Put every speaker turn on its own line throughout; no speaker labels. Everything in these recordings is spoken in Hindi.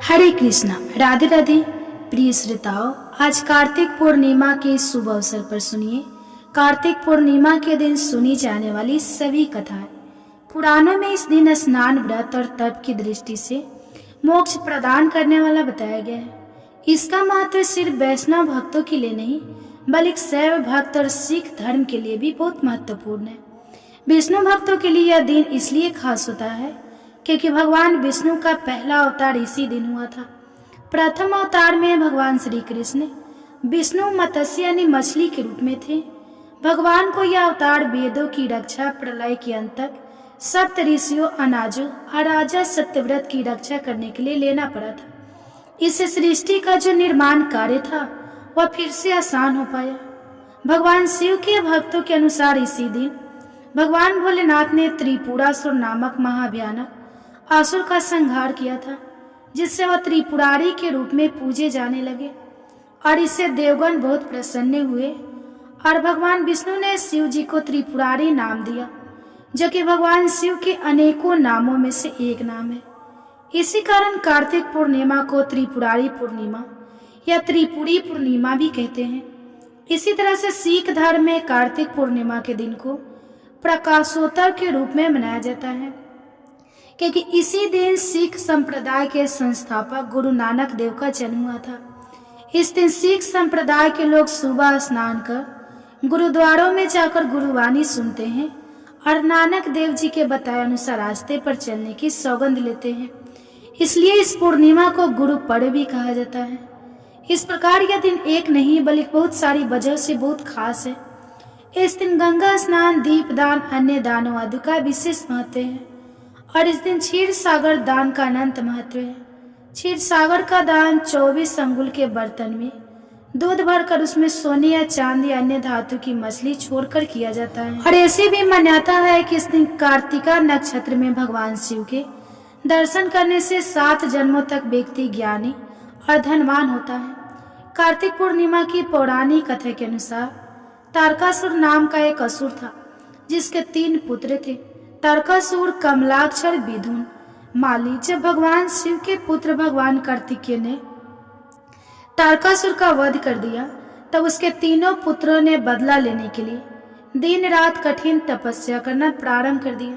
हरे कृष्णा, राधे राधे। प्रिय श्रोताओं, आज कार्तिक पूर्णिमा के शुभ अवसर पर सुनिए कार्तिक पूर्णिमा के दिन सुनी जाने वाली सभी कथाएं। पुराणों में इस दिन स्नान, व्रत और तप की दृष्टि से मोक्ष प्रदान करने वाला बताया गया है। इसका महत्व सिर्फ वैष्णव भक्तों के लिए नहीं, बल्कि शैव भक्त और सिख धर्म के लिए भी बहुत महत्वपूर्ण है। विष्णु भक्तों के लिए यह दिन इसलिए खास होता है क्योंकि भगवान विष्णु का पहला अवतार इसी दिन हुआ था। प्रथम अवतार में भगवान श्री कृष्ण विष्णु मत्स्य यानी मछली के रूप में थे। भगवान को यह अवतार वेदों की रक्षा, प्रलय के अंत तक सप्त ऋषियों, अनाजों और राजा सत्यव्रत की रक्षा करने के लिए लेना पड़ा था। इससे सृष्टि का जो निर्माण कार्य था वह फिर से आसान हो पाया। भगवान शिव के भक्तों के अनुसार इसी दिन भगवान भोलेनाथ ने त्रिपुरासुर नामक महाभयानक असुर का संहार किया था, जिससे वह त्रिपुरारी के रूप में पूजे जाने लगे और इससे देवगण बहुत प्रसन्न हुए और भगवान विष्णु ने शिव जी को त्रिपुरारी नाम दिया, जो कि भगवान शिव के अनेकों नामों में से एक नाम है। इसी कारण कार्तिक पूर्णिमा को त्रिपुरारी पूर्णिमा या त्रिपुरी पूर्णिमा भी कहते हैं। इसी तरह से सिख धर्म में कार्तिक पूर्णिमा के दिन को प्रकाशोत्सव के रूप में मनाया जाता है, क्योंकि इसी दिन सिख संप्रदाय के संस्थापक गुरु नानक देव का जन्म हुआ था। इस दिन सिख संप्रदाय के लोग सुबह स्नान कर गुरुद्वारों में जाकर गुरुवाणी सुनते हैं और नानक देव जी के बताए अनुसार रास्ते पर चलने की सौगंध लेते हैं। इसलिए इस पूर्णिमा को गुरु पर्व भी कहा जाता है। इस प्रकार यह दिन एक नहीं बल्कि बहुत सारी वजह से बहुत खास है। इस दिन गंगा स्नान, दीपदान, अन्य दानों आदि का विशेष महत्व है और इस दिन क्षीर सागर दान का अनंत महत्व है। क्षीर सागर का दान 24 अंगुल के बर्तन में दूध भरकर उसमें सोने या चांदी अन्य धातु की मछली छोड़कर किया जाता है। और ऐसी भी मान्यता है कि इस दिन कार्तिका नक्षत्र में भगवान शिव के दर्शन करने से 7 जन्मों तक व्यक्ति ज्ञानी और धनवान होता है। कार्तिक पूर्णिमा की पौराणिक कथा के अनुसार तारकासुर नाम का एक असुर था, जिसके 3 पुत्र थे, तारकासुर, कमलाक्षर, विदुन, माली। जब भगवान शिव के पुत्र भगवान कार्तिकेय ने तारकासुर का वध कर दिया, तब उसके तीनों पुत्रों ने बदला लेने के लिए दिन रात कठिन तपस्या करना प्रारंभ कर दिया।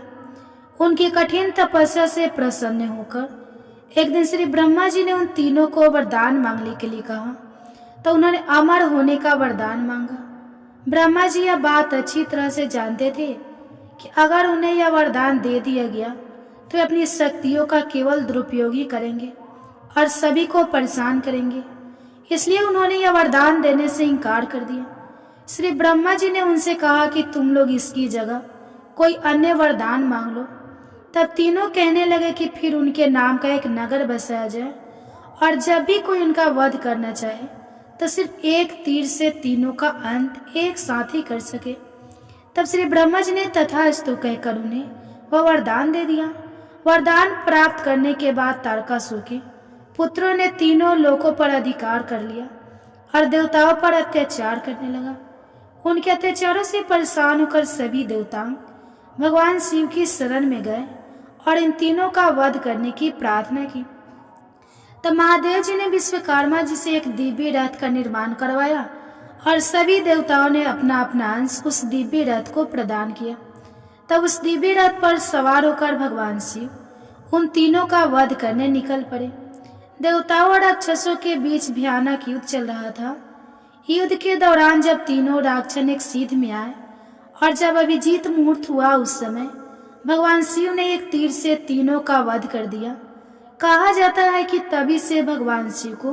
उनकी कठिन तपस्या से प्रसन्न होकर एक दिन श्री ब्रह्मा जी ने उन तीनों को वरदान मांगने के लिए कहा, तो उन्होंने अमर होने का वरदान मांगा। ब्रह्मा जी यह बात अच्छी तरह से जानते थे कि अगर उन्हें यह वरदान दे दिया गया तो वे अपनी शक्तियों का केवल दुरुपयोग ही करेंगे और सभी को परेशान करेंगे। इसलिए उन्होंने यह वरदान देने से इनकार कर दिया। श्री ब्रह्मा जी ने उनसे कहा कि तुम लोग इसकी जगह कोई अन्य वरदान मांग लो। तब तीनों कहने लगे कि फिर उनके नाम का एक नगर बसाया जाए और जब भी कोई उनका वध करना चाहे तो सिर्फ एक तीर से तीनों का अंत एक साथ ही कर सके। तब श्री ब्रह्मा जी ने तथास्तु कहकर उन्हें वह वरदान दे दिया। वरदान प्राप्त करने के बाद तारकासुर के पुत्रों ने तीनों लोकों पर अधिकार कर लिया और देवताओं पर अत्याचार करने लगा। उनके अत्याचारों से परेशान होकर सभी देवता भगवान शिव की शरण में गए और इन तीनों का वध करने की प्रार्थना की। तब महादेव जी ने विश्वकर्मा जी से एक दिव्य रथ का निर्माण करवाया और सभी देवताओं ने अपना अपना अंश उस दिव्य रथ को प्रदान किया। तब उस दिव्य रथ पर सवार होकर भगवान शिव उन तीनों का वध करने निकल पड़े। देवताओं और राक्षसों के बीच भयानक युद्ध चल रहा था। युद्ध के दौरान जब तीनों राक्षस एक सीध में आए और जब अभिजीत मुहूर्त हुआ, उस समय भगवान शिव ने एक तीर से तीनों का वध कर दिया। कहा जाता है कि तभी से भगवान शिव को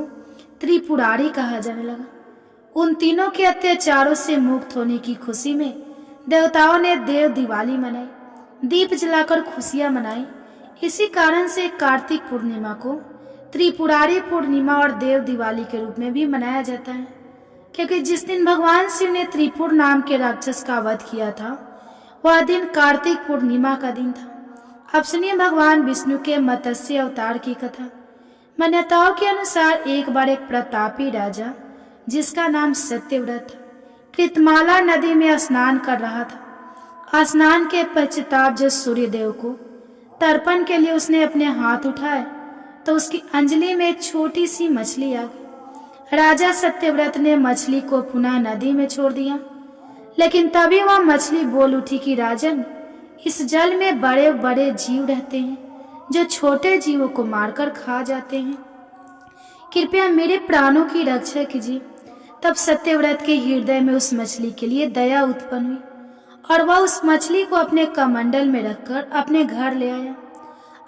त्रिपुरारी कहा जाने लगा। उन तीनों के अत्याचारों से मुक्त होने की खुशी में देवताओं ने देव दिवाली मनाई, दीप जलाकर खुशियां मनाई। इसी कारण से कार्तिक पूर्णिमा को त्रिपुरारी पूर्णिमा और देव दिवाली के रूप में भी मनाया जाता है, क्योंकि जिस दिन भगवान शिव ने त्रिपुर नाम के राक्षस का वध किया था, वह दिन कार्तिक पूर्णिमा का दिन था। अब सुनिए भगवान विष्णु के मत्स्य अवतार की कथा। मान्यताओं के अनुसार एक बार एक प्रतापी राजा, जिसका नाम सत्यव्रत था, कृतमाला नदी में स्नान कर रहा था। स्नान के पश्चाताप जब सूर्यदेव को तर्पण के लिए उसने अपने हाथ उठाए तो उसकी अंजलि में एक छोटी सी मछली आ गई। राजा सत्यव्रत ने मछली को पुनः नदी में छोड़ दिया, लेकिन तभी वह मछली बोल उठी कि राजन, इस जल में बड़े बड़े जीव रहते हैं जो छोटे जीवों को मारकर खा जाते हैं। कृपया मेरे प्राणों की रक्षा कीजिए। तब सत्यव्रत के हृदय में उस मछली के लिए दया उत्पन्न हुई और वह उस मछली को अपने कमंडल में रखकर अपने घर ले आया।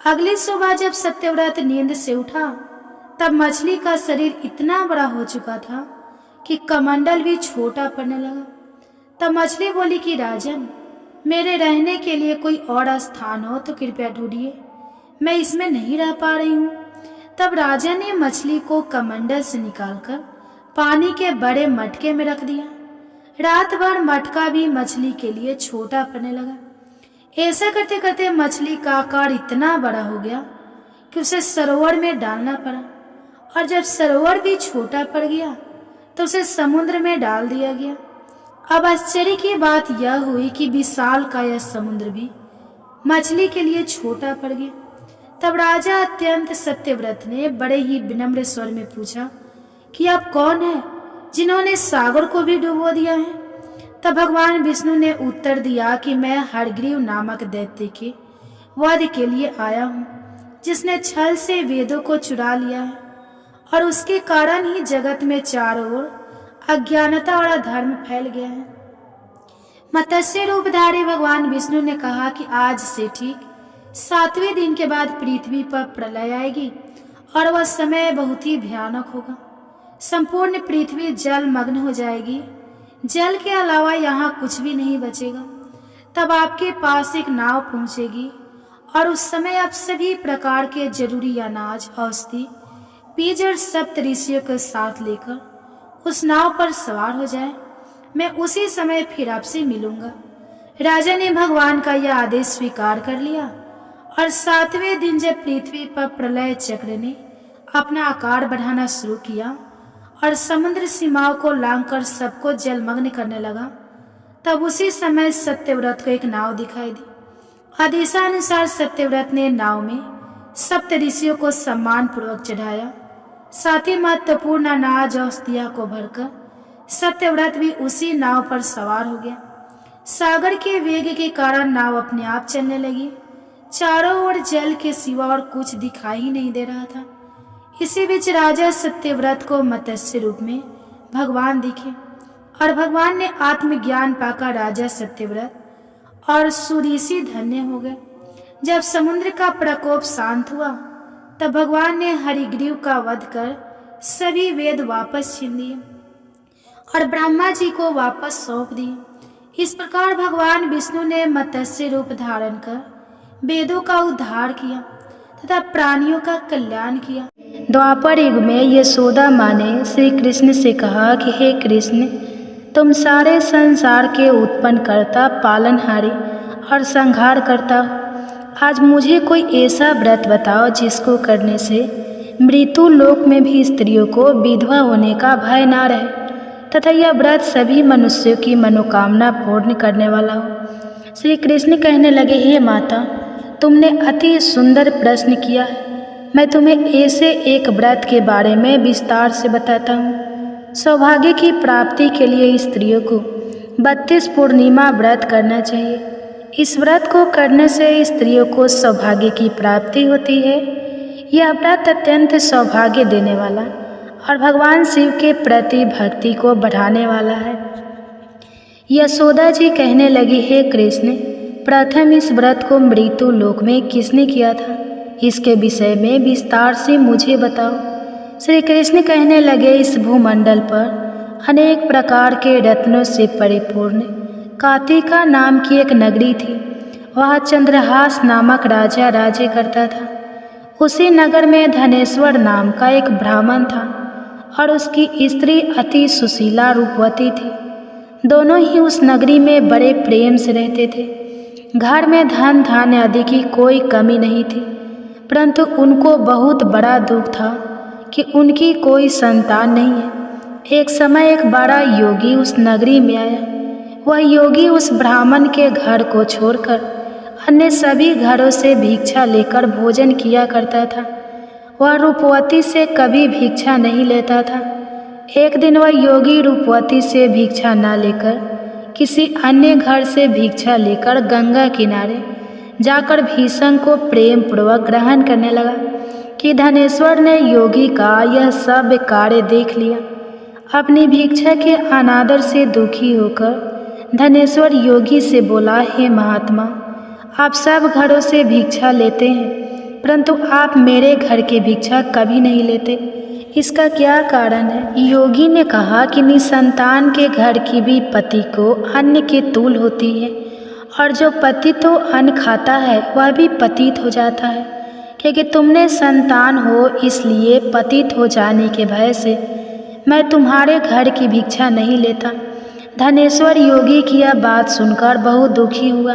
अगली सुबह जब सत्यव्रत नींद से उठा तब मछली का शरीर इतना बड़ा हो चुका था कि कमंडल भी छोटा पड़ने लगा। तब मछली बोली कि राजन, मेरे रहने के लिए कोई और स्थान हो तो कृपया ढूंढिए, मैं इसमें नहीं रह पा रही हूँ। तब राजा ने मछली को कमंडल से निकालकर पानी के बड़े मटके में रख दिया। रात भर मटका भी मछली के लिए छोटा पड़ने लगा। ऐसा करते करते मछली का आकार इतना बड़ा हो गया कि उसे सरोवर में डालना पड़ा, और जब सरोवर भी छोटा पड़ गया तो उसे समुद्र में डाल दिया गया। अब आश्चर्य की बात यह हुई कि विशाल का यह समुद्र भी मछली के लिए छोटा पड़ गया। तब राजा अत्यंत सत्यव्रत ने बड़े ही विनम्र स्वर में पूछा कि आप कौन हैं जिन्होंने सागर को भी डुबो दिया है? तब भगवान विष्णु ने उत्तर दिया कि मैं हरग्रीव नामक दैत्य के वध के लिए आया हूँ, जिसने छल से वेदों को चुरा लिया है, और उसके कारण ही जगत में चारों ओर अज्ञानता और अधर्म फैल गया है। मत्स्य रूपधारी भगवान विष्णु ने कहा कि आज से ठीक 7वें दिन के बाद पृथ्वी पर प्रलय आएगी और वह समय बहुत ही भयानक होगा। संपूर्ण पृथ्वी जल मग्न हो जाएगी, जल के अलावा यहाँ कुछ भी नहीं बचेगा। तब आपके पास एक नाव पहुंचेगी और उस समय आप सभी प्रकार के जरूरी अनाज, औषधि, बीज और सप्त ऋषियों के साथ लेकर उस नाव पर सवार हो जाए। मैं उसी समय फिर आपसे मिलूंगा। राजा ने भगवान का यह आदेश स्वीकार कर लिया और 7वें दिन जब पृथ्वी पर प्रलय चक्र ने अपना आकार बढ़ाना शुरू किया और समुद्र सीमाओं को लांघकर सबको जलमग्न करने लगा, तब उसी समय सत्यव्रत को एक नाव दिखाई दी। आदेशानुसार सत्यव्रत ने नाव में सप्त ऋषियों को सम्मान पूर्वक चढ़ाया, साथ ही महत्वपूर्ण अनाज औषधियों को भरकर सत्यव्रत भी उसी नाव पर सवार हो गया। सागर के वेग के कारण नाव अपने आप चलने लगी। चारों ओर जल के सिवा और कुछ दिखाई ही नहीं दे रहा था। इसी बीच राजा सत्यव्रत को मत्स्य रूप में भगवान दिखे और भगवान ने आत्मज्ञान पाकर राजा सत्यव्रत और सुऋषि धन्य हो गए। जब समुद्र का प्रकोप शांत हुआ तब भगवान ने हरिग्रीव का वध कर सभी वेद वापस छीन लिए और ब्रह्मा जी को वापस सौंप दिए। इस प्रकार भगवान विष्णु ने मत्स्य रूप धारण कर वेदों का उद्धार किया तथा प्राणियों का कल्याण किया। द्वापर युग में यशोदा माँ ने श्री कृष्ण से कहा कि हे कृष्ण, तुम सारे संसार के उत्पन्न करता, पालनहारी और संहार करता हो। आज मुझे कोई ऐसा व्रत बताओ जिसको करने से मृत्यु लोक में भी स्त्रियों को विधवा होने का भय ना रहे तथा यह व्रत सभी मनुष्यों की मनोकामना पूर्ण करने वाला हो। श्री कृष्ण कहने लगे, हे माता, तुमने अति सुंदर प्रश्न किया है। मैं तुम्हें ऐसे एक व्रत के बारे में विस्तार से बताता हूँ। सौभाग्य की प्राप्ति के लिए स्त्रियों को 32 पूर्णिमा व्रत करना चाहिए। इस व्रत को करने से स्त्रियों को सौभाग्य की प्राप्ति होती है। यह व्रत अत्यंत सौभाग्य देने वाला और भगवान शिव के प्रति भक्ति को बढ़ाने वाला है। यशोदा जी कहने लगी, हे कृष्ण, प्रथम इस व्रत को मृत्यु लोक में किसने किया था? इसके विषय में विस्तार से मुझे बताओ। श्री कृष्ण कहने लगे, इस भूमंडल पर अनेक प्रकार के रत्नों से परिपूर्ण कातिका नाम की एक नगरी थी। वह चंद्रहास नामक राजा राज्य करता था। उसी नगर में धनेश्वर नाम का एक ब्राह्मण था और उसकी स्त्री अति सुशीला रूपवती थी। दोनों ही उस नगरी में बड़े प्रेम से रहते थे। घर में धन धान्य आदि की कोई कमी नहीं थी, परंतु उनको बहुत बड़ा दुख था कि उनकी कोई संतान नहीं है। एक समय एक बड़ा योगी उस नगरी में आया। वह योगी उस ब्राह्मण के घर को छोड़कर अन्य सभी घरों से भिक्षा लेकर भोजन किया करता था वह रूपवती से कभी भिक्षा नहीं लेता था। एक दिन वह योगी रूपवती से भिक्षा न लेकर किसी अन्य घर से भिक्षा लेकर गंगा किनारे जाकर भीषण को प्रेम पूर्वक ग्रहण करने लगा कि धनेश्वर ने योगी का यह सब कार्य देख लिया। अपनी भिक्षा के अनादर से दुखी होकर धनेश्वर योगी से बोला, हे महात्मा, आप सब घरों से भिक्षा लेते हैं, परंतु आप मेरे घर की भिक्षा कभी नहीं लेते, इसका क्या कारण है? योगी ने कहा कि निसंतान के घर की भी पति को अन्न के तूल होती है, और जो पति तो अन्न खाता है वह भी पतित हो जाता है, क्योंकि तुमने संतान हो इसलिए पतित हो जाने के भय से मैं तुम्हारे घर की भिक्षा नहीं लेता। धनेश्वर योगी की यह बात सुनकर बहुत दुखी हुआ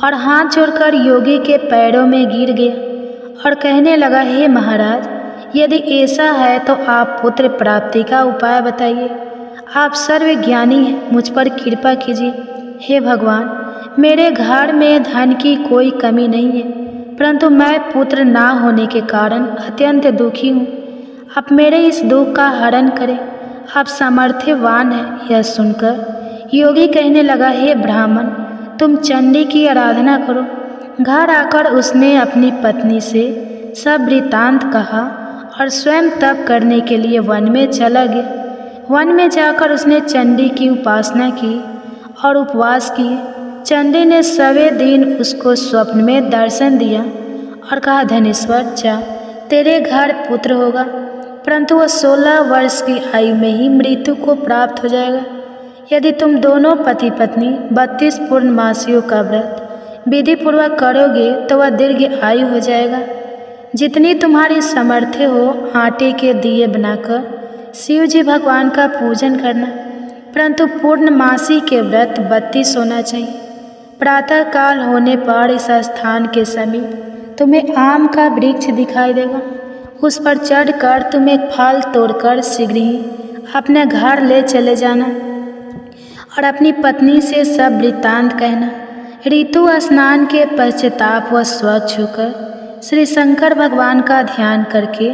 और हाथ जोड़कर योगी के पैरों में गिर गया और कहने लगा, हे महाराज, यदि ऐसा है तो आप पुत्र प्राप्ति का उपाय बताइए। आप सर्वज्ञानी हैं, मुझ पर कृपा कीजिए। हे भगवान, मेरे घर में धन की कोई कमी नहीं है, परंतु मैं पुत्र ना होने के कारण अत्यंत दुखी हूँ। आप मेरे इस दुख का हरण करें, आप सामर्थ्यवान हैं। यह सुनकर योगी कहने लगा, हे ब्राह्मण, तुम चंडी की आराधना करो। घर आकर उसने अपनी पत्नी से सब वृत्तांत कहा और स्वयं तप करने के लिए वन में चला गया। वन में जाकर उसने चंडी की उपासना की और उपवास किए। चंडी ने सवे दिन उसको स्वप्न में दर्शन दिया और कहा, धनेश्वर, जा, तेरे घर पुत्र होगा, परंतु वह 16 वर्ष की आयु में ही मृत्यु को प्राप्त हो जाएगा। यदि तुम दोनों पति पत्नी 32 पूर्णमासियों का व्रत विधि पूर्वक करोगे तो वह दीर्घ आयु हो जाएगा। जितनी तुम्हारी सामर्थ्य हो, आटे के दिए बनाकर शिव जी भगवान का पूजन करना, परंतु पूर्णमासी के व्रत 32 होना चाहिए। प्रातः काल होने पर इस स्थान के समीप तुम्हें आम का वृक्ष दिखाई देगा। उस पर चढ़कर तुम एक फल तोड़कर शीघ्र ही अपने घर ले चले जाना और अपनी पत्नी से सब वृत्तांत कहना। ऋतु स्नान के पश्चाताप वह स्वच्छ होकर श्री शंकर भगवान का ध्यान करके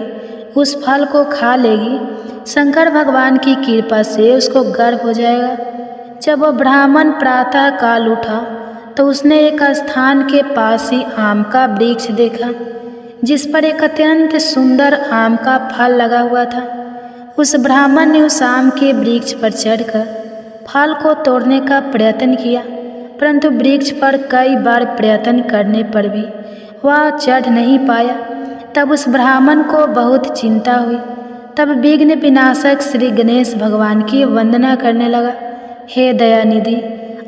उस फल को खा लेगी। शंकर भगवान की कृपा से उसको गर्भ हो जाएगा। जब वह ब्राह्मण प्रातः काल उठा तो उसने एक स्थान के पास ही आम का वृक्ष देखा, जिस पर एक अत्यंत सुंदर आम का फल लगा हुआ था। उस ब्राह्मण ने उस आम के वृक्ष पर चढ़कर फल को तोड़ने का प्रयत्न किया, परंतु वृक्ष पर कई बार प्रयत्न करने पर भी वह चढ़ नहीं पाया। तब उस ब्राह्मण को बहुत चिंता हुई। तब विघ्न विनाशक श्री गणेश भगवान की वंदना करने लगा। हे दयानिधि,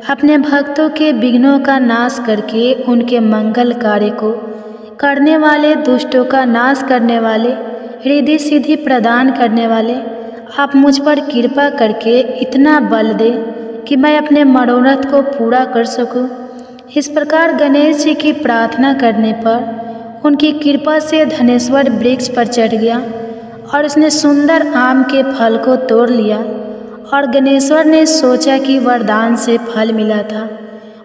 अपने भक्तों के विघ्नों का नाश करके उनके मंगल कार्य को करने वाले, दुष्टों का नाश करने वाले, रिद्धि सिद्धि प्रदान करने वाले, आप मुझ पर कृपा करके इतना बल दे कि मैं अपने मनोरथ को पूरा कर सकूं। इस प्रकार गणेश जी की प्रार्थना करने पर उनकी कृपा से धनेश्वर वृक्ष पर चढ़ गया और उसने सुंदर आम के फल को तोड़ लिया। और गणेश्वर ने सोचा कि वरदान से फल मिला था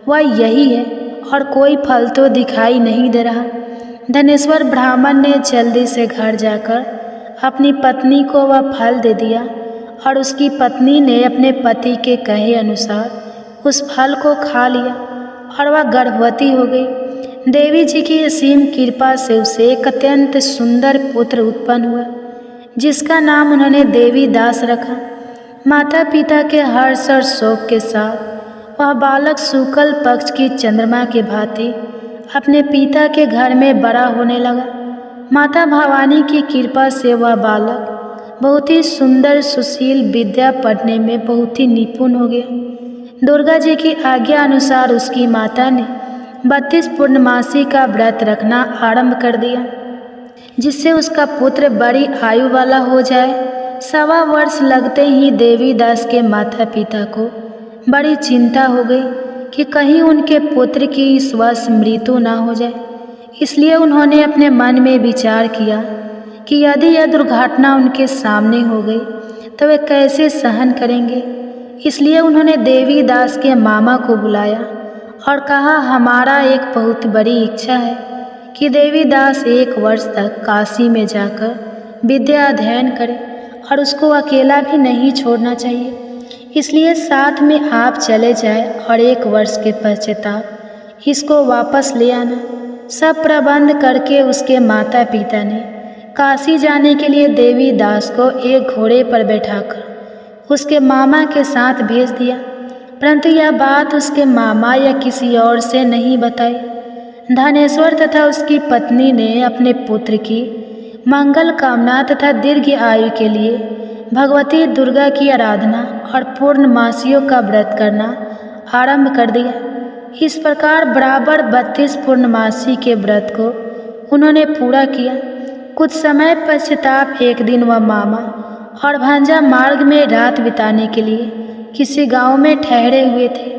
वह यही है और कोई फल तो दिखाई नहीं दे रहा। धनेश्वर ब्राह्मण ने जल्दी से घर जाकर अपनी पत्नी को वह फल दे दिया और उसकी पत्नी ने अपने पति के कहे अनुसार उस फल को खा लिया और वह गर्भवती हो गई। देवी जी की असीम कृपा से उसे एक अत्यंत सुंदर पुत्र उत्पन्न हुआ, जिसका नाम उन्होंने देवी दास रखा। माता पिता के हर्ष और शोक के साथ वह बालक शुक्ल पक्ष की चंद्रमा के भांति अपने पिता के घर में बड़ा होने लगा। माता भवानी की कृपा से वह बालक बहुत ही सुंदर, सुशील, विद्या पढ़ने में बहुत ही निपुण हो गया। दुर्गा जी की आज्ञा अनुसार उसकी माता ने 32 पूर्णमासी का व्रत रखना आरंभ कर दिया, जिससे उसका पुत्र बड़ी आयु वाला हो जाए। 1.25 वर्ष लगते ही देवी दास के माता पिता को बड़ी चिंता हो गई कि कहीं उनके पुत्र की इस वर्ष मृत्यु ना हो जाए। इसलिए उन्होंने अपने मन में विचार किया कि यदि यह दुर्घटना उनके सामने हो गई तो वे कैसे सहन करेंगे। इसलिए उन्होंने देवी दास के मामा को बुलाया और कहा, हमारा एक बहुत बड़ी इच्छा है कि देवीदास 1 वर्ष तक काशी में जाकर विद्या अध्ययन करे और उसको अकेला भी नहीं छोड़ना चाहिए। इसलिए साथ में आप चले जाए और 1 वर्ष के पश्चाताप इसको वापस ले आना। सब प्रबंध करके उसके माता पिता ने काशी जाने के लिए देवीदास को एक घोड़े पर बैठाकर उसके मामा के साथ भेज दिया, परंतु यह बात उसके मामा या किसी और से नहीं बताई। धनेश्वर तथा उसकी पत्नी ने अपने पुत्र की मंगल कामना तथा दीर्घ आयु के लिए भगवती दुर्गा की आराधना और पूर्णमासियों का व्रत करना आरंभ कर दिया। इस प्रकार बराबर 32 पूर्णमासी के व्रत को उन्होंने पूरा किया। कुछ समय पश्चाताप एक दिन वह मामा और भांजा मार्ग में रात बिताने के लिए किसी गांव में ठहरे हुए थे।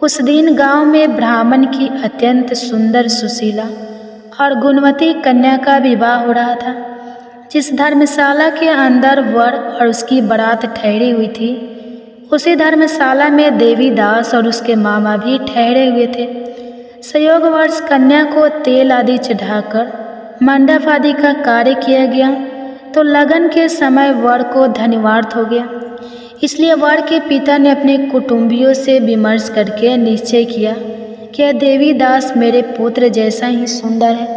उस दिन गांव में ब्राह्मण की अत्यंत सुंदर सुशीला और गुणवती कन्या का विवाह हो रहा था। जिस धर्मशाला के अंदर वर और उसकी बारात ठहरी हुई थी, उसी धर्मशाला में देवीदास और उसके मामा भी ठहरे हुए थे। संयोगवश कन्या को तेल आदि चढ़ाकर मंडप आदि का कार्य किया गया तो लगन के समय वर को धन्यवाद हो गया। इसलिए वर के पिता ने अपने कुटुंबियों से विमर्श करके निश्चय किया कि देवीदास मेरे पुत्र जैसा ही सुंदर है,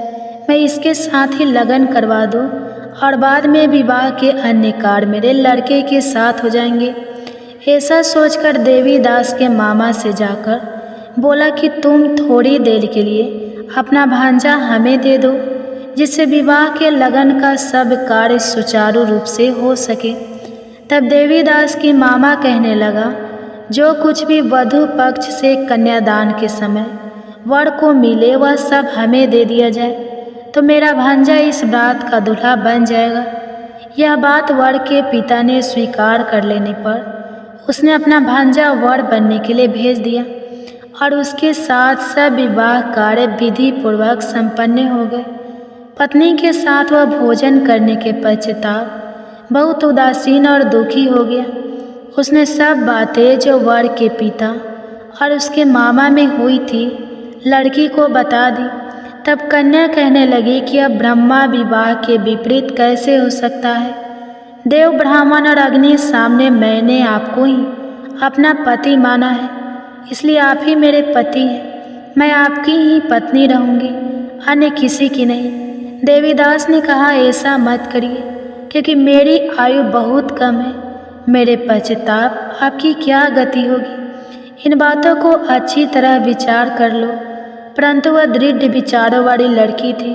मैं इसके साथ ही लगन करवा दूं और बाद में विवाह के अन्य कार्य मेरे लड़के के साथ हो जाएंगे। ऐसा सोचकर देवीदास के मामा से जाकर बोला कि तुम थोड़ी देर के लिए अपना भांजा हमें दे दो, जिससे विवाह के लगन का सब कार्य सुचारू रूप से हो सके। तब देवीदास की मामा कहने लगा, जो कुछ भी वधू पक्ष से कन्यादान के समय वर को मिले वह सब हमें दे दिया जाए, तो मेरा भांजा इस बात का दूल्हा बन जाएगा। यह बात वर के पिता ने स्वीकार कर लेने पर उसने अपना भांजा वर बनने के लिए भेज दिया और उसके साथ सब विवाह कार्य विधि पूर्वक संपन्न हो गए। पत्नी के साथ वह भोजन करने के पश्चाताप बहुत उदासीन और दुखी हो गया। उसने सब बातें जो वर के पिता और उसके मामा में हुई थी लड़की को बता दी। तब कन्या कहने लगी कि अब ब्रह्मा विवाह के विपरीत कैसे हो सकता है। देव ब्राह्मण और अग्नि सामने मैंने आपको ही अपना पति माना है, इसलिए आप ही मेरे पति हैं। मैं आपकी ही पत्नी रहूँगी, अन्य किसी की नहीं। देवीदास ने कहा, ऐसा मत करिए, क्योंकि मेरी आयु बहुत कम है। मेरे पश्चाताप आपकी क्या गति होगी। इन बातों को अच्छी तरह विचार कर लो। परंतु वह दृढ़ विचारों वाली लड़की थी।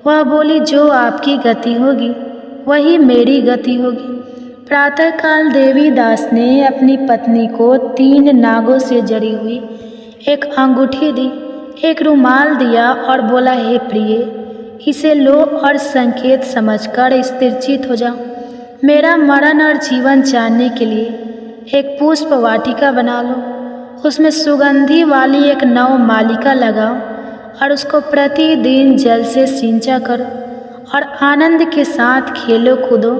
वह बोली, जो आपकी गति होगी वही मेरी गति होगी। प्रातःकाल देवीदास ने अपनी पत्नी को 3 नागों से जड़ी हुई एक अंगूठी दी, एक रुमाल दिया और बोला, हे प्रिय, इसे लो और संकेत समझकर स्थिरचित हो जाओ। मेरा मरण और जीवन जानने के लिए एक पुष्प वाटिका बना लो, उसमें सुगंधी वाली एक नव मालिका लगाओ और उसको प्रतिदिन जल से सिंचा करो और आनंद के साथ खेलो कूदो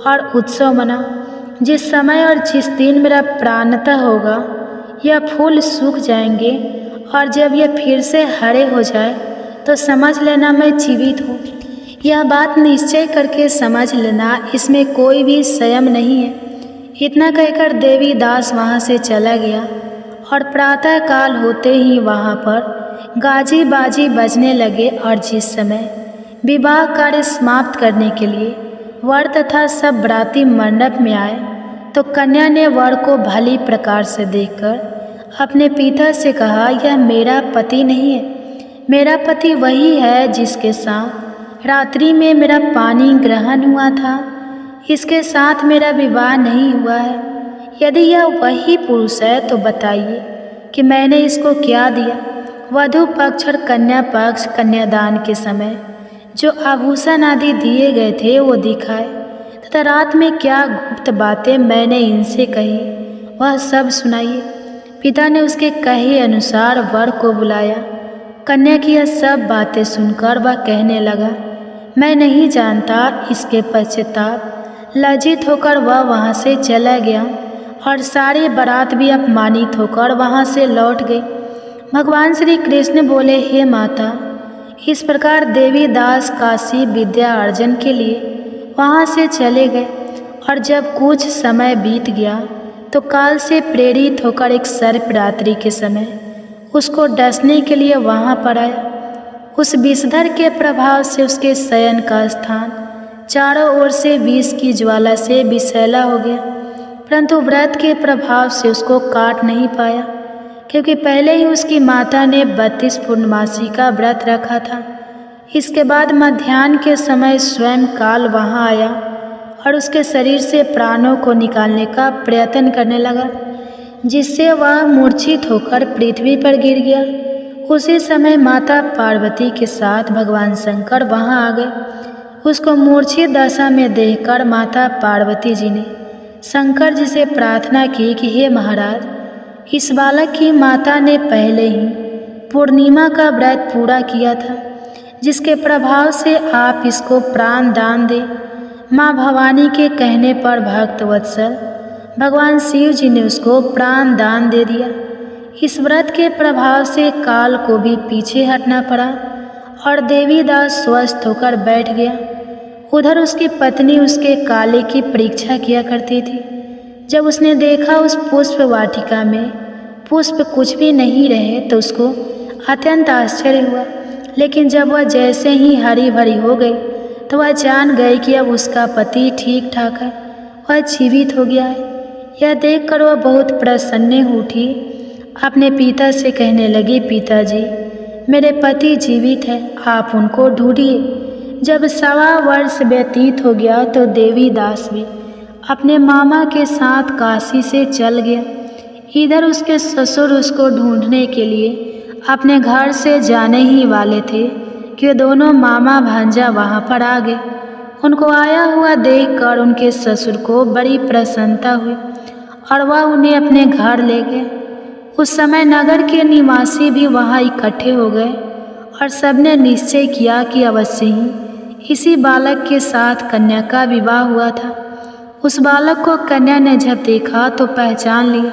और उत्सव मनाओ। जिस समय और जिस दिन मेरा प्राणतः होगा यह फूल सूख जाएंगे और जब यह फिर से हरे हो जाए तो समझ लेना मैं जीवित हूँ। यह बात निश्चय करके समझ लेना, इसमें कोई भी संयम नहीं है। इतना कहकर देवीदास वहाँ से चला गया और प्रातःकाल होते ही वहाँ पर गाजी बाजी बजने लगे और जिस समय विवाह कार्य समाप्त करने के लिए वर तथा सब बराती मंडप में आए तो कन्या ने वर को भली प्रकार से देखकर अपने पिता से कहा, यह मेरा पति नहीं है। मेरा पति वही है जिसके साथ रात्रि में मेरा पानी ग्रहण हुआ था। इसके साथ मेरा विवाह नहीं हुआ है। यदि यह वही पुरुष है तो बताइए कि मैंने इसको क्या दिया। वधू पक्ष और कन्या पक्ष कन्यादान के समय जो आभूषण आदि दिए गए थे वो दिखाए तथा रात में क्या गुप्त बातें मैंने इनसे कही वह सब सुनाइए। पिता ने उसके कहे अनुसार वर को बुलाया। कन्या की यह सब बातें सुनकर वह कहने लगा, मैं नहीं जानता। इसके पश्चाताप लज्जित होकर वह वहाँ से चला गया और सारी बारात भी अपमानित होकर वहाँ से लौट गई। भगवान श्री कृष्ण बोले, हे माता, इस प्रकार देवीदास काशी विद्या अर्जन के लिए वहाँ से चले गए और जब कुछ समय बीत गया तो काल से प्रेरित होकर एक सर्प रात्रि के समय उसको डसने के लिए वहाँ पर आया। उस विषधर के प्रभाव से उसके शयन का स्थान चारों ओर से विष की ज्वाला से विषैला हो गया, परंतु व्रत के प्रभाव से उसको काट नहीं पाया, क्योंकि पहले ही उसकी माता ने 32 पूर्णमासी का व्रत रखा था। इसके बाद मध्याह्न के समय स्वयं काल वहाँ आया और उसके शरीर से प्राणों को निकालने का प्रयत्न करने लगा, जिससे वह मूर्छित होकर पृथ्वी पर गिर गया। उसी समय माता पार्वती के साथ भगवान शंकर वहाँ आ गए। उसको मूर्छित दशा में देखकर माता पार्वती जी ने शंकर जी से प्रार्थना की कि हे महाराज, इस बालक की माता ने पहले ही पूर्णिमा का व्रत पूरा किया था, जिसके प्रभाव से आप इसको प्राण दान दें। माँ भवानी के कहने पर भक्त वत्सल भगवान शिव जी ने उसको प्राण दान दे दिया। इस व्रत के प्रभाव से काल को भी पीछे हटना पड़ा और देवीदास स्वस्थ होकर बैठ गया। उधर उसकी पत्नी उसके काले की परीक्षा किया करती थी। जब उसने देखा उस पुष्प वाटिका में पुष्प कुछ भी नहीं रहे तो उसको अत्यंत आश्चर्य हुआ, लेकिन जब वह जैसे ही हरी भरी हो गई तो वह जान गई कि अब उसका पति ठीक ठाक है, वह जीवित हो गया है। यह देखकर वह बहुत प्रसन्न उठी, अपने पिता से कहने लगी, पिताजी, मेरे पति जीवित है, आप उनको ढूंढिए। जब 1.25 वर्ष व्यतीत हो गया तो देवीदास भी अपने मामा के साथ काशी से चल गया। इधर उसके ससुर उसको ढूंढने के लिए अपने घर से जाने ही वाले थे कि दोनों मामा भांजा वहाँ पर आ गए। उनको आया हुआ देखकर उनके ससुर को बड़ी प्रसन्नता हुई और वह उन्हें अपने घर ले गए। उस समय नगर के निवासी भी वहाँ इकट्ठे हो गए और सबने निश्चय किया कि अवश्य ही इसी बालक के साथ कन्या का विवाह हुआ था। उस बालक को कन्या ने जब देखा तो पहचान लिया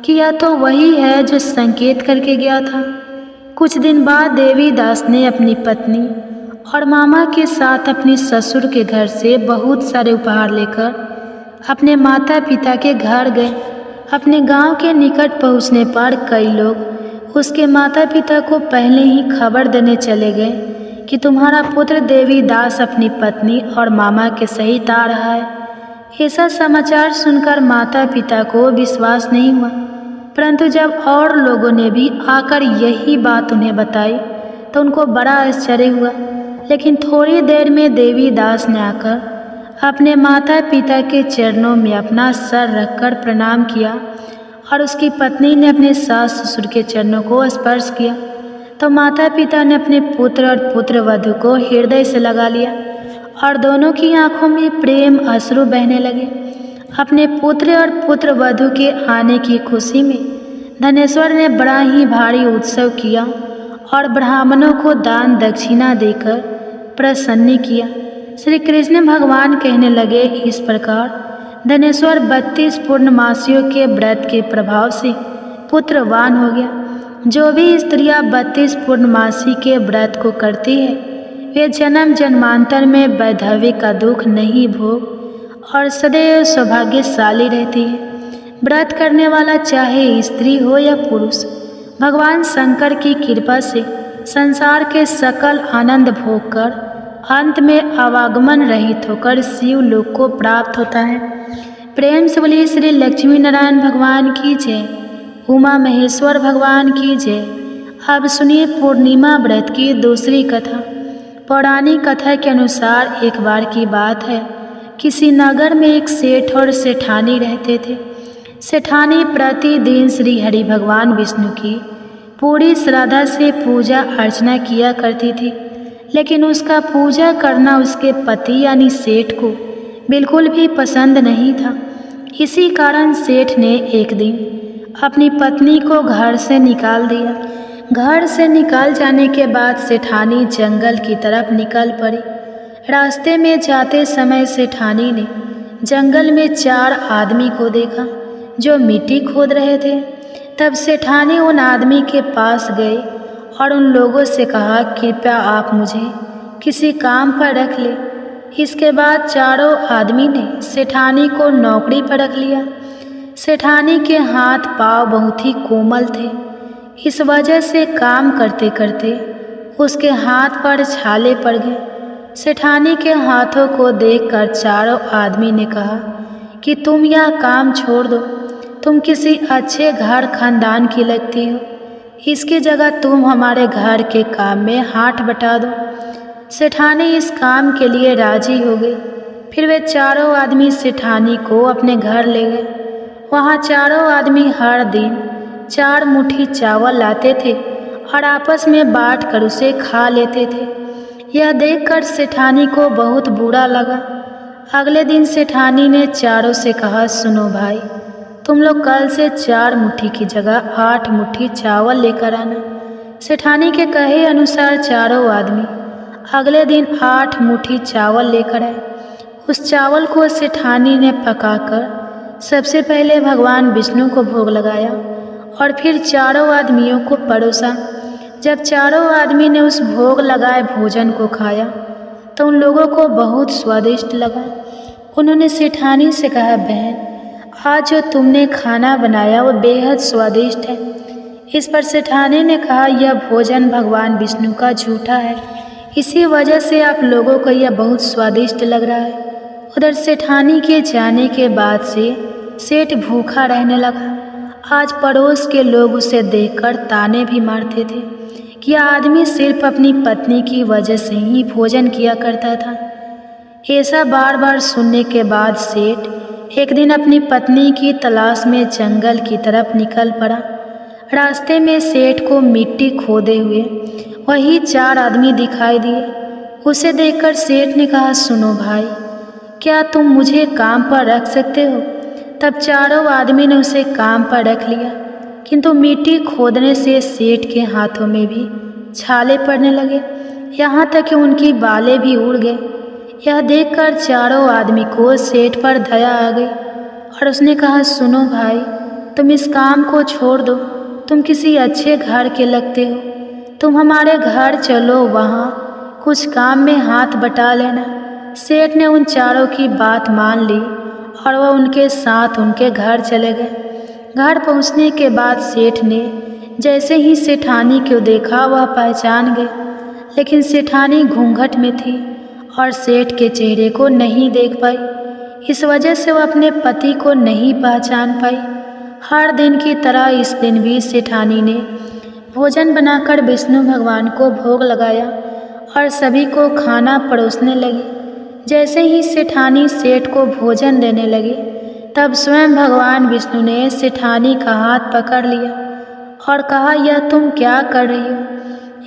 कि यह तो वही है जो संकेत करके गया था। कुछ दिन बाद देवीदास ने अपनी पत्नी और मामा के साथ अपने ससुर के घर से बहुत सारे उपहार लेकर अपने माता पिता के घर गए। अपने गांव के निकट पहुंचने पर कई लोग उसके माता पिता को पहले ही खबर देने चले गए कि तुम्हारा पुत्र देवीदास अपनी पत्नी और मामा के सहित आ रहा है। ऐसा समाचार सुनकर माता पिता को विश्वास नहीं हुआ, परंतु जब और लोगों ने भी आकर यही बात उन्हें बताई तो उनको बड़ा आश्चर्य हुआ। लेकिन थोड़ी देर में देवीदास ने आकर अपने माता पिता के चरणों में अपना सर रखकर प्रणाम किया और उसकी पत्नी ने अपने सास ससुर के चरणों को स्पर्श किया तो माता पिता ने अपने पुत्र और पुत्र वधू को हृदय से लगा लिया और दोनों की आंखों में प्रेम अश्रु बहने लगे। अपने पुत्र और पुत्र वधू के आने की खुशी में धनेश्वर ने बड़ा ही भारी उत्सव किया और ब्राह्मणों को दान दक्षिणा देकर प्रसन्न किया। श्री कृष्ण भगवान कहने लगे, इस प्रकार धनेश्वर 32 पूर्णमासियों के व्रत के प्रभाव से पुत्रवान हो गया। जो भी स्त्रियां 32 पूर्णमासी के व्रत को करती है वे जन्म जन्मांतर में वैधव्य का दुख नहीं भोग और सदैव सौभाग्यशाली रहती है। व्रत करने वाला चाहे स्त्री हो या पुरुष भगवान शंकर की कृपा से संसार के सकल आनंद भोग कर अंत में आवागमन रहित होकर शिव लोक को प्राप्त होता है। प्रेम से बोलिए श्री लक्ष्मी नारायण भगवान की जय, उमा महेश्वर भगवान की जय। अब सुनिए पूर्णिमा व्रत की दूसरी कथा। पौराणिक कथा के अनुसार एक बार की बात है, किसी नगर में एक सेठ और सेठानी रहते थे। सेठानी प्रतिदिन श्री हरि भगवान विष्णु की पूरी श्रद्धा से पूजा अर्चना किया करती थी, लेकिन उसका पूजा करना उसके पति यानी सेठ को बिल्कुल भी पसंद नहीं था। इसी कारण सेठ ने एक दिन अपनी पत्नी को घर से निकाल दिया। घर से निकाल जाने के बाद सेठानी जंगल की तरफ निकल पड़ी। रास्ते में जाते समय सेठानी ने जंगल में 4 आदमी को देखा जो मिट्टी खोद रहे थे। तब सेठानी उन आदमी के पास गए और उन लोगों से कहा, कृपया आप मुझे किसी काम पर रख ले। इसके बाद चारों आदमी ने सेठानी को नौकरी पर रख लिया। सेठानी के हाथ पांव बहुत ही कोमल थे, इस वजह से काम करते करते उसके हाथ पर छाले पड़ गए। सेठानी के हाथों को देखकर चारों आदमी ने कहा कि तुम यह काम छोड़ दो, तुम किसी अच्छे घर खानदान की लगती हो, इसकी जगह तुम हमारे घर के काम में हाथ बटा दो। सेठानी इस काम के लिए राजी हो गई। फिर वे चारों आदमी सेठानी को अपने घर ले गए। वहाँ चारों आदमी हर दिन 4 मुट्ठी चावल लाते थे और आपस में बांट कर उसे खा लेते थे। यह देखकर सेठानी को बहुत बुरा लगा। अगले दिन सेठानी ने चारों से कहा, सुनो भाई, तुम लोग कल से 4 मुट्ठी की जगह 8 मुट्ठी चावल लेकर आना। सेठानी के कहे अनुसार चारों आदमी अगले दिन 8 मुट्ठी चावल लेकर आए। उस चावल को सेठानी ने पकाकर सबसे पहले भगवान विष्णु को भोग लगाया और फिर चारों आदमियों को परोसा। जब चारों आदमी ने उस भोग लगाए भोजन को खाया तो उन लोगों को बहुत स्वादिष्ट लगा। उन्होंने सेठानी से कहा, बहन, आज जो तुमने खाना बनाया वो बेहद स्वादिष्ट है। इस पर सेठानी ने कहा, यह भोजन भगवान विष्णु का झूठा है, इसी वजह से आप लोगों को यह बहुत स्वादिष्ट लग रहा है। उधर सेठानी के जाने के बाद से सेठ भूखा रहने लगा। आज पड़ोस के लोग उसे देखकर ताने भी मारते थे कि यह आदमी सिर्फ अपनी पत्नी की वजह से ही भोजन किया करता था। ऐसा बार बार सुनने के बाद सेठ एक दिन अपनी पत्नी की तलाश में जंगल की तरफ निकल पड़ा। रास्ते में सेठ को मिट्टी खोदे हुए वही 4 आदमी दिखाई दिए। उसे देखकर सेठ ने कहा, सुनो भाई, क्या तुम मुझे काम पर रख सकते हो? तब चारों आदमी ने उसे काम पर रख लिया, किंतु मिट्टी खोदने से सेठ के हाथों में भी छाले पड़ने लगे, यहाँ तक कि उनकी बालें भी उड़ गए। यह देखकर चारों आदमी को सेठ पर दया आ गई और उसने कहा, सुनो भाई, तुम इस काम को छोड़ दो, तुम किसी अच्छे घर के लगते हो, तुम हमारे घर चलो, वहाँ कुछ काम में हाथ बटा लेना। सेठ ने उन चारों की बात मान ली और वह उनके साथ उनके घर चले गए। घर पहुँचने के बाद सेठ ने जैसे ही सेठानी को देखा वह पहचान गए, लेकिन सेठानी घूंघट में थी और सेठ के चेहरे को नहीं देख पाई। इस वजह से वह अपने पति को नहीं पहचान पाई। हर दिन की तरह इस दिन भी सेठानी ने भोजन बनाकर विष्णु भगवान को भोग लगाया और सभी को खाना परोसने लगी। जैसे ही सेठानी सेठ को भोजन देने लगी, तब स्वयं भगवान विष्णु ने सेठानी का हाथ पकड़ लिया और कहा, यह तुम क्या कर रही हो?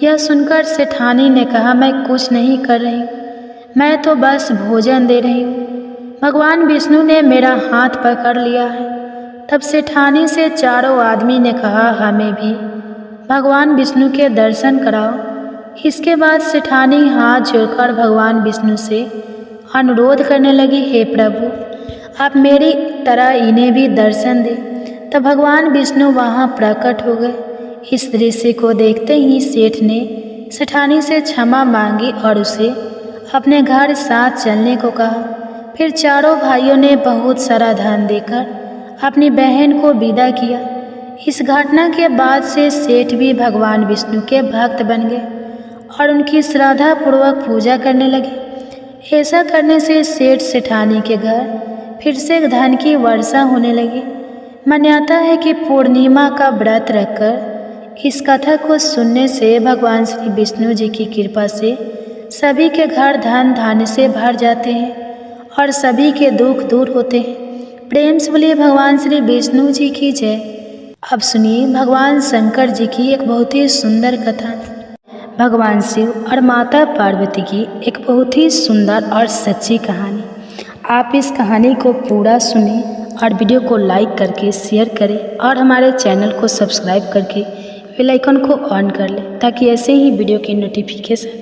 यह सुनकर सेठानी ने कहा, मैं कुछ नहीं कर रही हूँ, मैं तो बस भोजन दे रही हूँ। भगवान विष्णु ने मेरा हाथ पकड़ लिया है। तब सेठानी से चारों आदमी ने कहा, हमें भी भगवान विष्णु के दर्शन कराओ। इसके बाद सेठानी हाथ जोड़कर भगवान विष्णु से अनुरोध करने लगी, हे प्रभु, आप मेरी तरह इन्हें भी दर्शन दें। तब भगवान विष्णु वहाँ प्रकट हो गए। इस दृश्य को देखते ही सेठ ने सेठानी से क्षमा मांगी और उसे अपने घर साथ चलने को कहा। फिर चारों भाइयों ने बहुत सारा धन देकर अपनी बहन को विदा किया। इस घटना के बाद से सेठ भी भगवान विष्णु के भक्त बन गए और उनकी श्रद्धा पूर्वक पूजा करने लगे। ऐसा करने से सेठ सेठानी के घर फिर से धन की वर्षा होने लगी। मान्यता है कि पूर्णिमा का व्रत रखकर इस कथा को सुनने से भगवान श्री विष्णु जी की कृपा से सभी के घर धन धान्य से भर जाते हैं और सभी के दुख दूर होते हैं। प्रेम से बोलिए भगवान श्री विष्णु जी की जय। अब सुनिए भगवान शंकर जी की एक बहुत ही सुंदर कथा। भगवान शिव और माता पार्वती की एक बहुत ही सुंदर और सच्ची कहानी। आप इस कहानी को पूरा सुने और वीडियो को लाइक करके शेयर करें और हमारे चैनल को सब्सक्राइब करके बेल आइकन को ऑन कर लें, ताकि ऐसे ही वीडियो की नोटिफिकेशन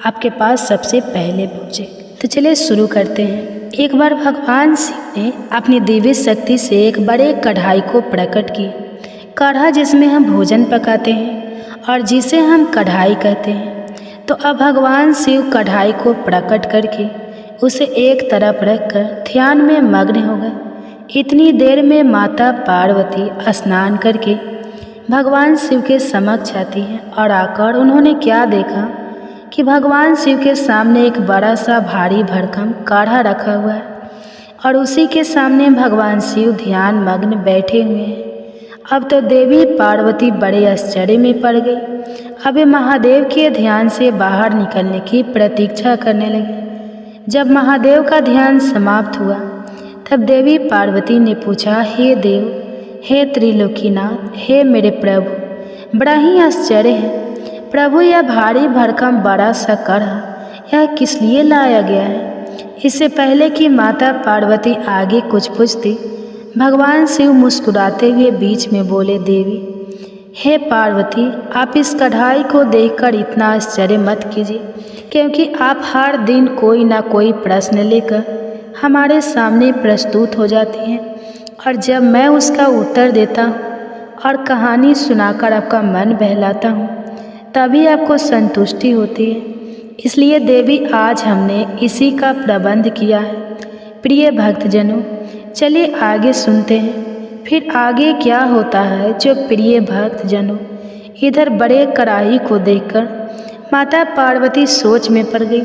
आपके पास सबसे पहले पहुँचे। तो चलिए शुरू करते हैं। एक बार भगवान शिव ने अपनी दिव्य शक्ति से एक बड़े कढ़ाई को प्रकट किया, कढ़ा जिसमें हम भोजन पकाते हैं, और जिसे हम कढ़ाई कहते हैं। तो अब भगवान शिव कढ़ाई को प्रकट करके उसे एक तरफ रखकर ध्यान में मग्न हो गए। इतनी देर में माता पार्वती स्नान करके भगवान शिव के समक्ष आती हैं और आकर उन्होंने क्या देखा कि भगवान शिव के सामने एक बड़ा सा भारी भरकम काढ़ा रखा हुआ है और उसी के सामने भगवान शिव ध्यान मग्न बैठे हुए हैं। अब तो देवी पार्वती बड़े आश्चर्य में पड़ गई। अब वे महादेव के ध्यान से बाहर निकलने की प्रतीक्षा करने लगे। जब महादेव का ध्यान समाप्त हुआ तब देवी पार्वती ने पूछा, हे देव, हे त्रिलोकीनाथ, हे मेरे प्रभु, बड़ा ही आश्चर्य है प्रभु, यह भारी भरकम बड़ा सा काढ़ा यह किस लिए लाया गया है? इससे पहले कि माता पार्वती आगे कुछ पूछती, भगवान शिव मुस्कुराते हुए बीच में बोले, देवी, हे पार्वती, आप इस कढ़ाई को देखकर इतना आश्चर्य मत कीजिए, क्योंकि आप हर दिन कोई ना कोई प्रश्न लेकर हमारे सामने प्रस्तुत हो जाती हैं और जब मैं उसका उत्तर देता हूँ और कहानी सुनाकर आपका मन बहलाता हूँ तभी आपको संतुष्टि होती है। इसलिए देवी, आज हमने इसी का प्रबंध किया है। प्रिय भक्तजनों, चलिए आगे सुनते हैं फिर आगे क्या होता है। जो प्रिय भक्तजनों, इधर बड़े कढ़ाई को देखकर माता पार्वती सोच में पड़ गई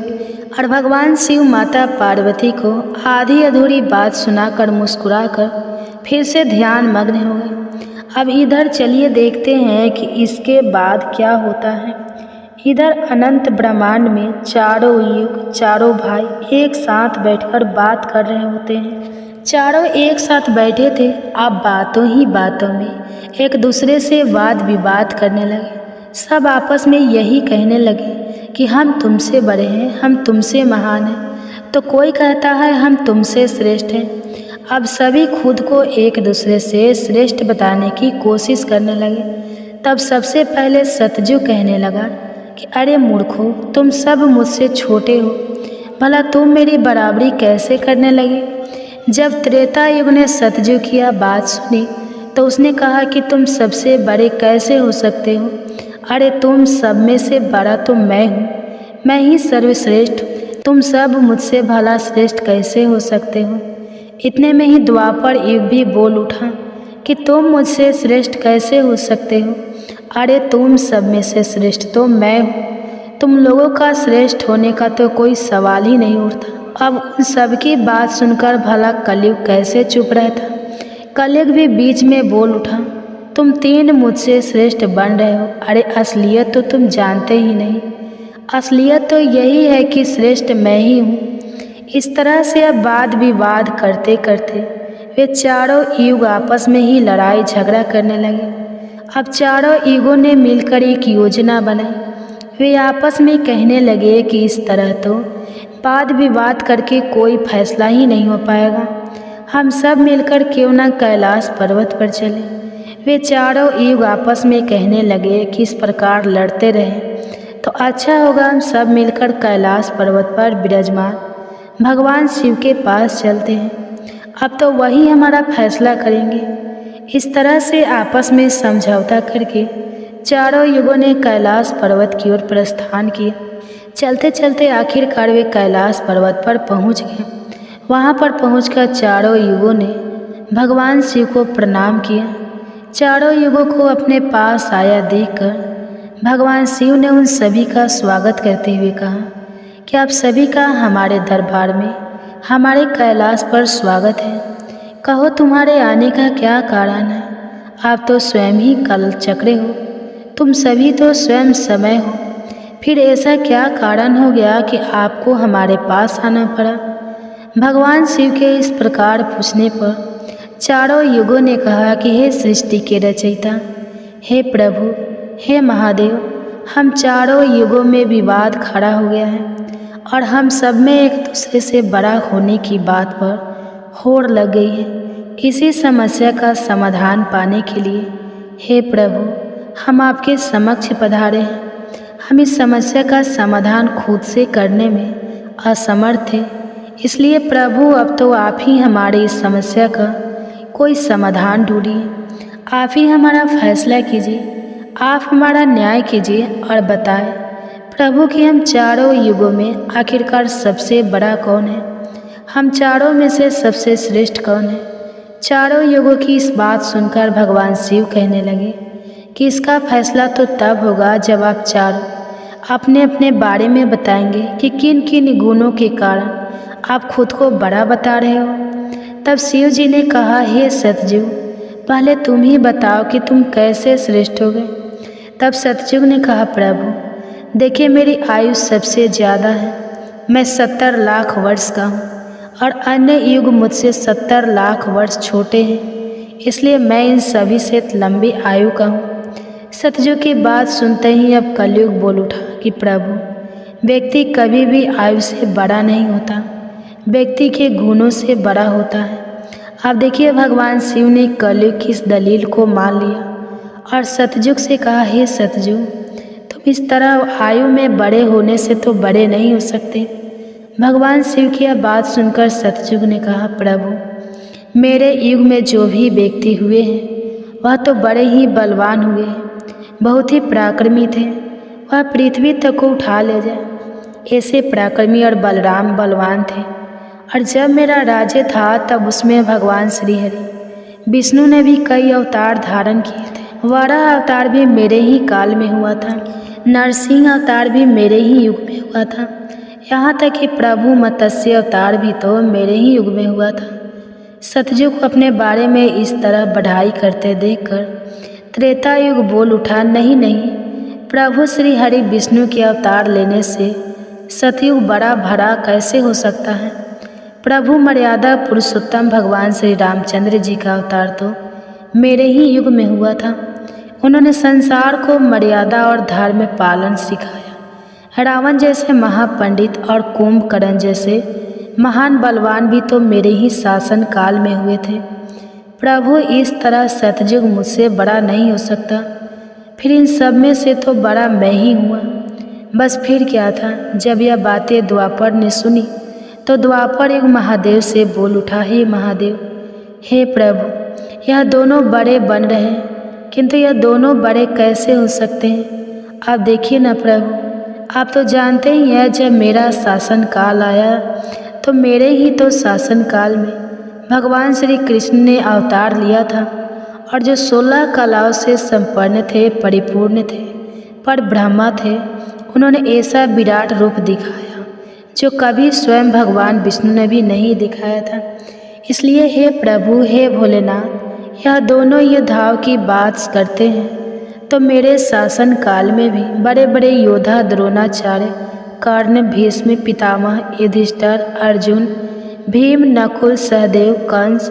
और भगवान शिव माता पार्वती को आधी अधूरी बात सुनाकर मुस्कुराकर फिर से ध्यान मग्न हो गए। अब इधर चलिए देखते हैं कि इसके बाद क्या होता है। इधर अनंत ब्रह्मांड में चारों युग, चारों भाई एक साथ बैठकर बात कर रहे होते हैं। चारों एक साथ बैठे थे। अब बातों ही बातों में एक दूसरे से वाद विवाद करने लगे। सब आपस में यही कहने लगे कि हम तुमसे बड़े हैं, हम तुमसे महान हैं। तो कोई कहता है हम तुमसे श्रेष्ठ हैं। अब सभी खुद को एक दूसरे से श्रेष्ठ बताने की कोशिश करने लगे। तब सबसे पहले सतजू कहने लगा कि अरे मूर्खों, तुम सब मुझसे छोटे हो, भला तुम मेरी बराबरी कैसे करने लगे? जब त्रेता युग ने सतजू की बात सुनी तो उसने कहा कि तुम सबसे बड़े कैसे हो सकते हो? अरे तुम सब में से बड़ा तो मैं हूँ, मैं ही सर्वश्रेष्ठ। तुम सब मुझसे भला श्रेष्ठ कैसे हो सकते हो? इतने में ही द्वापर युग भी बोल उठा कि तुम मुझसे श्रेष्ठ कैसे हो सकते हो? अरे तुम सब में से श्रेष्ठ तो मैं हूँ, तुम लोगों का श्रेष्ठ होने का तो कोई सवाल ही नहीं उठता। अब उन सबकी बात सुनकर भला कलयुग कैसे चुप रहता? कलयुग भी बीच में बोल उठा, तुम तीन मुझसे श्रेष्ठ बन रहे हो। अरे असलियत तो तुम जानते ही नहीं, असलियत तो यही है कि श्रेष्ठ मैं ही हूँ। इस तरह से अब वाद विवाद करते करते वे चारों युग आपस में ही लड़ाई झगड़ा करने लगे। अब चारों युगों ने मिलकर एक योजना बनाई। वे आपस में कहने लगे कि इस तरह तो वाद विवाद करके कोई फैसला ही नहीं हो पाएगा, हम सब मिलकर क्यों ना कैलाश पर्वत पर चले। वे चारों युग आपस में कहने लगे कि इस प्रकार लड़ते रहें तो अच्छा होगा, हम सब मिलकर कैलाश पर्वत पर विराजमान भगवान शिव के पास चलते हैं, अब तो वही हमारा फैसला करेंगे। इस तरह से आपस में समझौता करके चारों युगों ने कैलाश पर्वत की ओर प्रस्थान किया। चलते चलते आखिरकार वे कैलाश पर्वत पर पहुंच गए। वहां पर पहुंचकर चारों युगों ने भगवान शिव को प्रणाम किया। चारों युगों को अपने पास आया देखकर भगवान शिव ने उन सभी का स्वागत करते हुए कहा कि आप सभी का हमारे दरबार में, हमारे कैलाश पर स्वागत है। कहो तुम्हारे आने का क्या कारण है? आप तो स्वयं ही कल चक्रे हो, तुम सभी तो स्वयं समय हो, फिर ऐसा क्या कारण हो गया कि आपको हमारे पास आना पड़ा? भगवान शिव के इस प्रकार पूछने पर चारों युगों ने कहा कि हे सृष्टि के रचयिता, हे प्रभु, हे महादेव, हम चारों युगों में विवाद खड़ा हो गया है और हम सब में एक दूसरे से बड़ा होने की बात पर होड़ लग गई है। इसी समस्या का समाधान पाने के लिए हे प्रभु हम आपके समक्ष पधारे हैं। हम इस समस्या का समाधान खुद से करने में असमर्थ थे, इसलिए प्रभु अब तो आप ही हमारी इस समस्या का कोई समाधान ढूंढिए, आप ही हमारा फैसला कीजिए। आप हमारा न्याय कीजिए और बताएं प्रभु कि हम चारों युगों में आखिरकार सबसे बड़ा कौन है। हम चारों में से सबसे श्रेष्ठ कौन है। चारों युगों की इस बात सुनकर भगवान शिव कहने लगे कि इसका फैसला तो तब होगा जब आप चारों अपने अपने बारे में बताएंगे कि किन किन गुणों के कारण आप खुद को बड़ा बता रहे हो। तब शिव जी ने कहा, हे सतयुग, पहले तुम ही बताओ कि तुम कैसे श्रेष्ठ हो गए। तब सतयुग ने कहा, प्रभु देखिए, मेरी आयु सबसे ज़्यादा है। मैं 70 लाख वर्ष का हूँ और अन्य युग मुझसे 70 लाख वर्ष छोटे हैं, इसलिए मैं इन सभी से लंबी आयु का हूँ। सतयुग की बात सुनते ही अब कलयुग बोल उठा कि प्रभु, व्यक्ति कभी भी आयु से बड़ा नहीं होता, व्यक्ति के गुणों से बड़ा होता है। अब देखिए, भगवान शिव ने कलयुग की इस दलील को मान लिया और सतयुग से कहा, हे सतयुग, तुम इस तरह आयु में बड़े होने से तो बड़े नहीं हो सकते। भगवान शिव की यह बात सुनकर सतयुग ने कहा, प्रभु मेरे युग में जो भी व्यक्ति हुए हैं वह तो बड़े ही बलवान हुए हैं, बहुत ही पराक्रमी थे, वह पृथ्वी तक को उठा ले जाए, ऐसे पराक्रमी और बलराम बलवान थे। और जब मेरा राज्य था तब उसमें भगवान श्री हरि विष्णु ने भी कई अवतार धारण किए थे। वराह अवतार भी मेरे ही काल में हुआ था, नरसिंह अवतार भी मेरे ही युग में हुआ था, यहाँ तक कि प्रभु मत्स्य अवतार भी तो मेरे ही युग में हुआ था। सतयुग को अपने बारे में इस तरह बढ़ाई करते देखकर त्रेता युग बोल उठा, नहीं नहीं, प्रभु श्री हरि विष्णु के अवतार लेने से सतयुग बड़ा भरा कैसे हो सकता है। प्रभु मर्यादा पुरुषोत्तम भगवान श्री रामचंद्र जी का अवतार तो मेरे ही युग में हुआ था। उन्होंने संसार को मर्यादा और धर्म पालन सिखाया। रावण जैसे महापंडित और कुंभकर्ण जैसे महान बलवान भी तो मेरे ही शासन काल में हुए थे। प्रभु इस तरह सतयुग मुझसे बड़ा नहीं हो सकता, फिर इन सब में से तो बड़ा मैं ही हुआ। बस फिर क्या था। जब यह बातें द्वापर ने सुनी तो द्वापर युग महादेव से बोल उठा, हे महादेव, हे प्रभु, यह दोनों बड़े बन रहे हैं, किंतु यह दोनों बड़े कैसे हो सकते हैं। आप देखिए ना प्रभु, आप तो जानते ही हैं जब मेरा शासन काल आया तो मेरे ही तो शासन काल में भगवान श्री कृष्ण ने अवतार लिया था और जो 16 कलाओं से संपन्न थे, परिपूर्ण थे, पर ब्रह्मा थे, उन्होंने ऐसा विराट रूप दिखाया जो कभी स्वयं भगवान विष्णु ने भी नहीं दिखाया था। इसलिए हे प्रभु, हे भोलेनाथ, यह दोनों योद्धाओं की बात करते हैं तो मेरे शासन काल में भी बड़े बड़े योद्धा द्रोणाचार्य, कर्ण, भीष्म, पितामह, युधिष्ठिर, अर्जुन, भीम, नकुल, सहदेव, कंस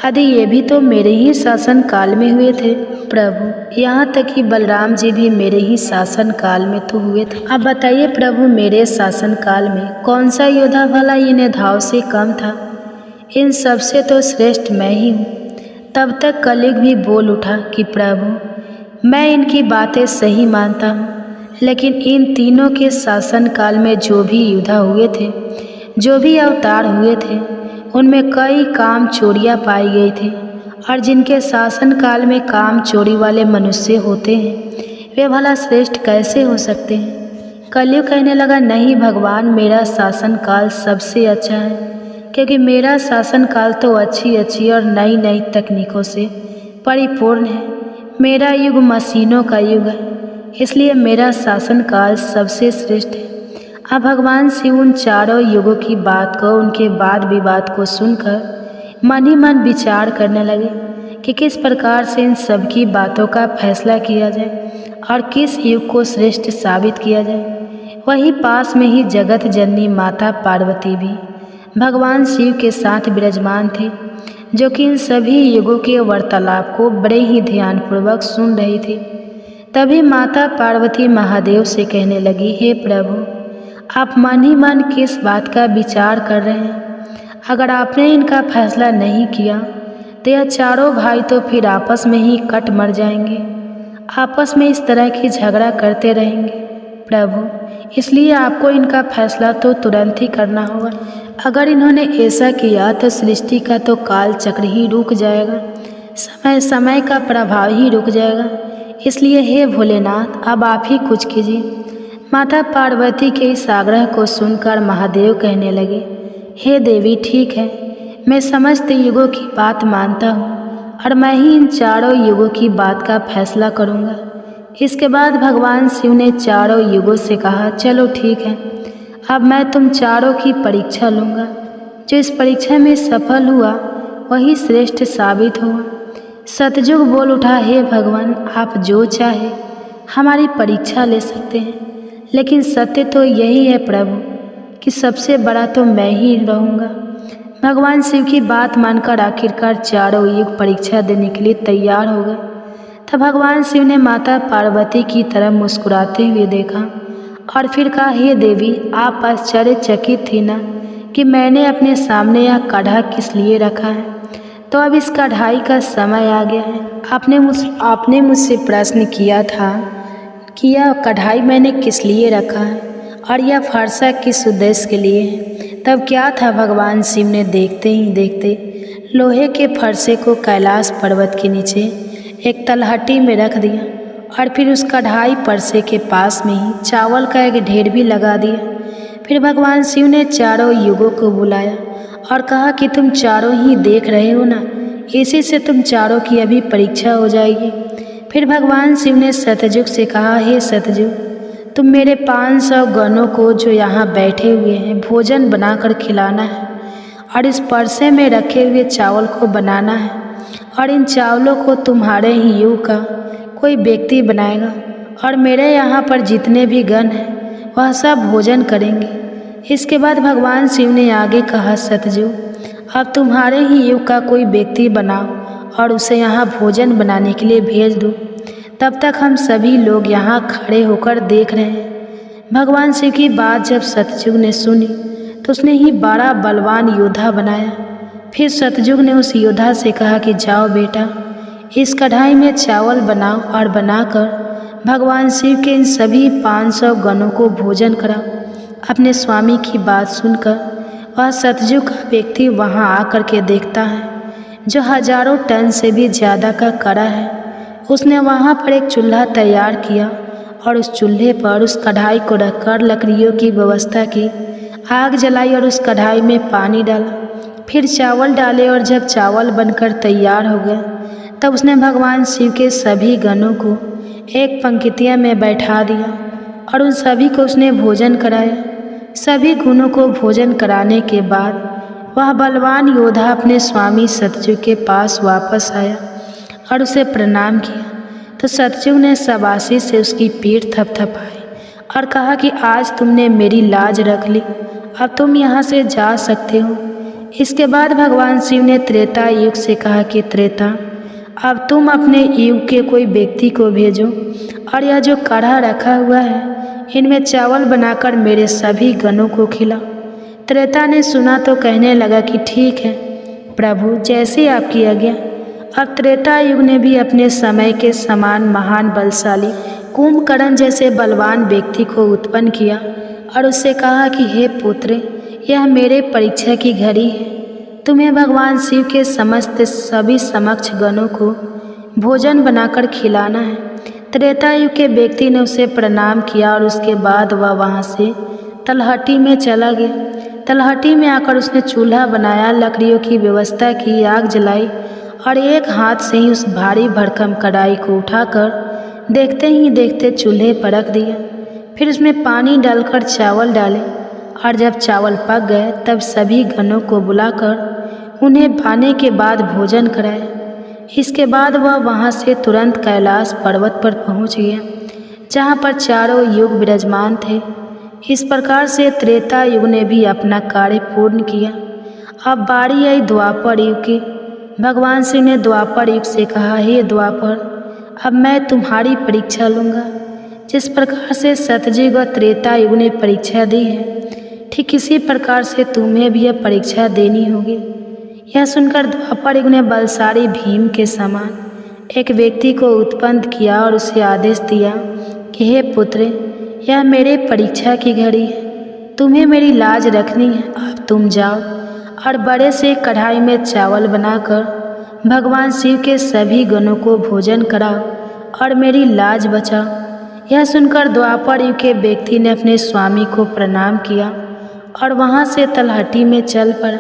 आदि ये भी तो मेरे ही शासन काल में हुए थे। प्रभु यहाँ तक कि बलराम जी भी मेरे ही शासन काल में तो हुए थे। अब बताइए प्रभु, मेरे शासन काल में कौन सा योद्धा भला इन योद्धाओं से कम था। इन सबसे तो श्रेष्ठ मैं ही हूँ। तब तक कलयुग भी बोल उठा कि प्रभु मैं इनकी बातें सही मानता हूँ, लेकिन इन तीनों के शासन काल में जो भी योद्धा हुए थे, जो भी अवतार हुए थे, उनमें कई काम चोरियाँ पाई गई थी और जिनके शासन काल में काम चोरी वाले मनुष्य होते हैं वे भला श्रेष्ठ कैसे हो सकते हैं। कलयुग कहने लगा, नहीं भगवान, मेरा शासन काल सबसे अच्छा है, क्योंकि मेरा शासन काल तो अच्छी अच्छी और नई नई तकनीकों से परिपूर्ण है। मेरा युग मशीनों का युग है, इसलिए मेरा शासन काल सबसे श्रेष्ठ है। अब भगवान शिव उन चारों युगों की बात को, उनके वाद विवाद को सुनकर मन ही मन विचार करने लगे कि किस प्रकार से इन सब की बातों का फैसला किया जाए और किस युग को श्रेष्ठ साबित किया जाए। वहीं पास में ही जगत जननी माता पार्वती भी भगवान शिव के साथ विराजमान थी, जो कि इन सभी युगों के वार्तालाप को बड़े ही ध्यानपूर्वक सुन रही थी। तभी माता पार्वती महादेव से कहने लगी, हे प्रभु, आप मन ही मन किस बात का विचार कर रहे हैं। अगर आपने इनका फैसला नहीं किया तो यह चारों भाई तो फिर आपस में ही कट मर जाएंगे, आपस में इस तरह की झगड़ा करते रहेंगे। प्रभु, इसलिए आपको इनका फैसला तो तुरंत ही करना होगा। अगर इन्होंने ऐसा किया तो सृष्टि का तो काल चक्र ही रुक जाएगा, समय का प्रभाव ही रुक जाएगा। इसलिए हे भोलेनाथ अब आप ही कुछ कीजिए। माता पार्वती के इस आग्रह को सुनकर महादेव कहने लगे, हे देवी ठीक है, मैं समस्त युगों की बात मानता हूँ और मैं ही इन चारों युगों की बात का फैसला करूँगा। इसके बाद भगवान शिव ने चारों युगों से कहा, चलो ठीक है, अब मैं तुम चारों की परीक्षा लूँगा। जो इस परीक्षा में सफल हुआ वही श्रेष्ठ साबित हुआ। सतयुग बोल उठा, हे भगवान आप जो चाहे हमारी परीक्षा ले सकते हैं, लेकिन सत्य तो यही है प्रभु कि सबसे बड़ा तो मैं ही रहूँगा। भगवान शिव की बात मानकर आखिरकार चारों युग परीक्षा देने के लिए तैयार हो गए। तब भगवान शिव ने माता पार्वती की तरफ मुस्कुराते हुए देखा और फिर कहा, हे देवी आप आश्चर्यचकित थी ना कि मैंने अपने सामने यह काढ़ा किस लिए रखा है। तो अब इस कढ़ाई का समय आ गया है। आपने मुझसे प्रश्न किया था कि यह कढ़ाई मैंने किस लिए रखा है और यह फरसा किस उद्देश्य के लिए है। तब क्या था, भगवान शिव ने देखते ही देखते लोहे के फरसे को कैलाश पर्वत के नीचे एक तलहटी में रख दिया और फिर उस कढ़ाई परसे के पास में ही चावल का एक ढेर भी लगा दिया। फिर भगवान शिव ने चारों युगों को बुलाया और कहा कि तुम चारों ही देख रहे हो ना, इसी से तुम चारों की अभी परीक्षा हो जाएगी। फिर भगवान शिव ने सतयुग से कहा, हे सतयुग तुम मेरे 500 गणों को जो यहाँ बैठे हुए हैं भोजन बनाकर खिलाना है और इस परसे में रखे हुए चावल को बनाना है और इन चावलों को तुम्हारे ही युग का कोई व्यक्ति बनाएगा और मेरे यहाँ पर जितने भी गण हैं वह सब भोजन करेंगे। इसके बाद भगवान शिव ने आगे कहा, सतयुग अब तुम्हारे ही युग का कोई व्यक्ति बनाओ और उसे यहाँ भोजन बनाने के लिए भेज दो। तब तक हम सभी लोग यहाँ खड़े होकर देख रहे हैं। भगवान शिव की बात जब सतयुग ने सुनी तो उसने ही बड़ा बलवान योद्धा बनाया। फिर सतयुग ने उस योद्धा से कहा कि जाओ बेटा, इस कढ़ाई में चावल बनाओ और बनाकर भगवान शिव के इन सभी 500 गणों को भोजन कराओ। अपने स्वामी की बात सुनकर वह सतयुग का व्यक्ति वहां आकर के देखता है जो हजारों टन से भी ज़्यादा का कड़ा है। उसने वहां पर एक चूल्हा तैयार किया और उस चूल्हे पर उस कढ़ाई को रखकर लकड़ियों की व्यवस्था की, आग जलाई और उस कढ़ाई में पानी डाला, फिर चावल डाले और जब चावल बनकर तैयार हो गए तब उसने भगवान शिव के सभी गणों को एक पंक्तियाँ में बैठा दिया और उन सभी को उसने भोजन कराया। सभी गुणों को भोजन कराने के बाद वह बलवान योद्धा अपने स्वामी सतयुग के पास वापस आया और उसे प्रणाम किया। तो सतयुग ने शाबाशी से उसकी पीठ थपथपाई और कहा कि आज तुमने मेरी लाज रख ली, अब तुम यहाँ से जा सकते हो। इसके बाद भगवान शिव ने त्रेता युग से कहा कि त्रेता अब तुम अपने युग के कोई व्यक्ति को भेजो और यह जो काढ़ा रखा हुआ है इनमें चावल बनाकर मेरे सभी गणों को खिलाओ। त्रेता ने सुना तो कहने लगा कि ठीक है प्रभु, जैसी आपकी आज्ञा। अब त्रेता युग ने भी अपने समय के समान महान बलशाली कुंभकर्ण जैसे बलवान व्यक्ति को उत्पन्न किया और उससे कहा कि हे पुत्र, यह मेरे परीक्षा की घड़ी है, तुम्हें भगवान शिव के समस्त सभी समक्ष गणों को भोजन बनाकर खिलाना है। त्रेता युग के व्यक्ति ने उसे प्रणाम किया और उसके बाद वह वहाँ से तलहटी में चला गया। तलहटी में आकर उसने चूल्हा बनाया, लकड़ियों की व्यवस्था की, आग जलाई और एक हाथ से ही उस भारी भरकम कढ़ाई को उठाकर देखते ही देखते चूल्हे पर रख दिया। फिर उसमें पानी डालकर चावल डाले और जब चावल पक गए तब सभी गणों को बुलाकर उन्हें खाने के बाद भोजन कराया। इसके बाद वह वहाँ से तुरंत कैलाश पर्वत पर पहुँच गया जहाँ पर चारों युग विराजमान थे। इस प्रकार से त्रेता युग ने भी अपना कार्य पूर्ण किया। अब बारी आई द्वापर युग की। भगवान शिव ने द्वापर युग से कहा, हे द्वापर, अब मैं तुम्हारी परीक्षा लूँगा। जिस प्रकार से सतयुग और त्रेता युग ने परीक्षा दी है ठीक इसी प्रकार से तुम्हें भी यह परीक्षा देनी होगी। यह सुनकर द्वापर युग ने बलशाली भीम के समान एक व्यक्ति को उत्पन्न किया और उसे आदेश दिया कि हे पुत्र, यह मेरे परीक्षा की घड़ी है, तुम्हें मेरी लाज रखनी है। अब तुम जाओ और बड़े से कढ़ाई में चावल बनाकर भगवान शिव के सभी गणों को भोजन कराओ और मेरी लाज बचा। यह सुनकर द्वापर युग के व्यक्ति ने अपने स्वामी को प्रणाम किया और वहाँ से तलहटी में चल पड़ा।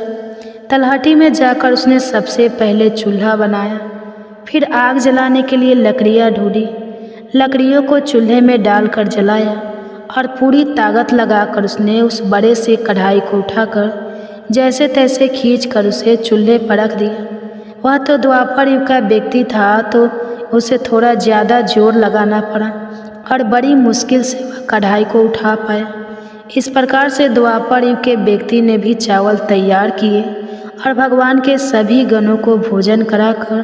तलहटी में जाकर उसने सबसे पहले चूल्हा बनाया, फिर आग जलाने के लिए लकड़ियाँ ढूंढी। लकड़ियों को चूल्हे में डालकर जलाया और पूरी ताकत लगाकर उसने उस बड़े से कढ़ाई को उठाकर जैसे तैसे खींचकर उसे चूल्हे पर रख दिया। वह तो द्वापर युग का व्यक्ति था, तो उसे थोड़ा ज़्यादा जोर लगाना पड़ा और बड़ी मुश्किल से वह कढ़ाई को उठा पाया। इस प्रकार से द्वापर युग के व्यक्ति ने भी चावल तैयार किए और भगवान के सभी गणों को भोजन कराकर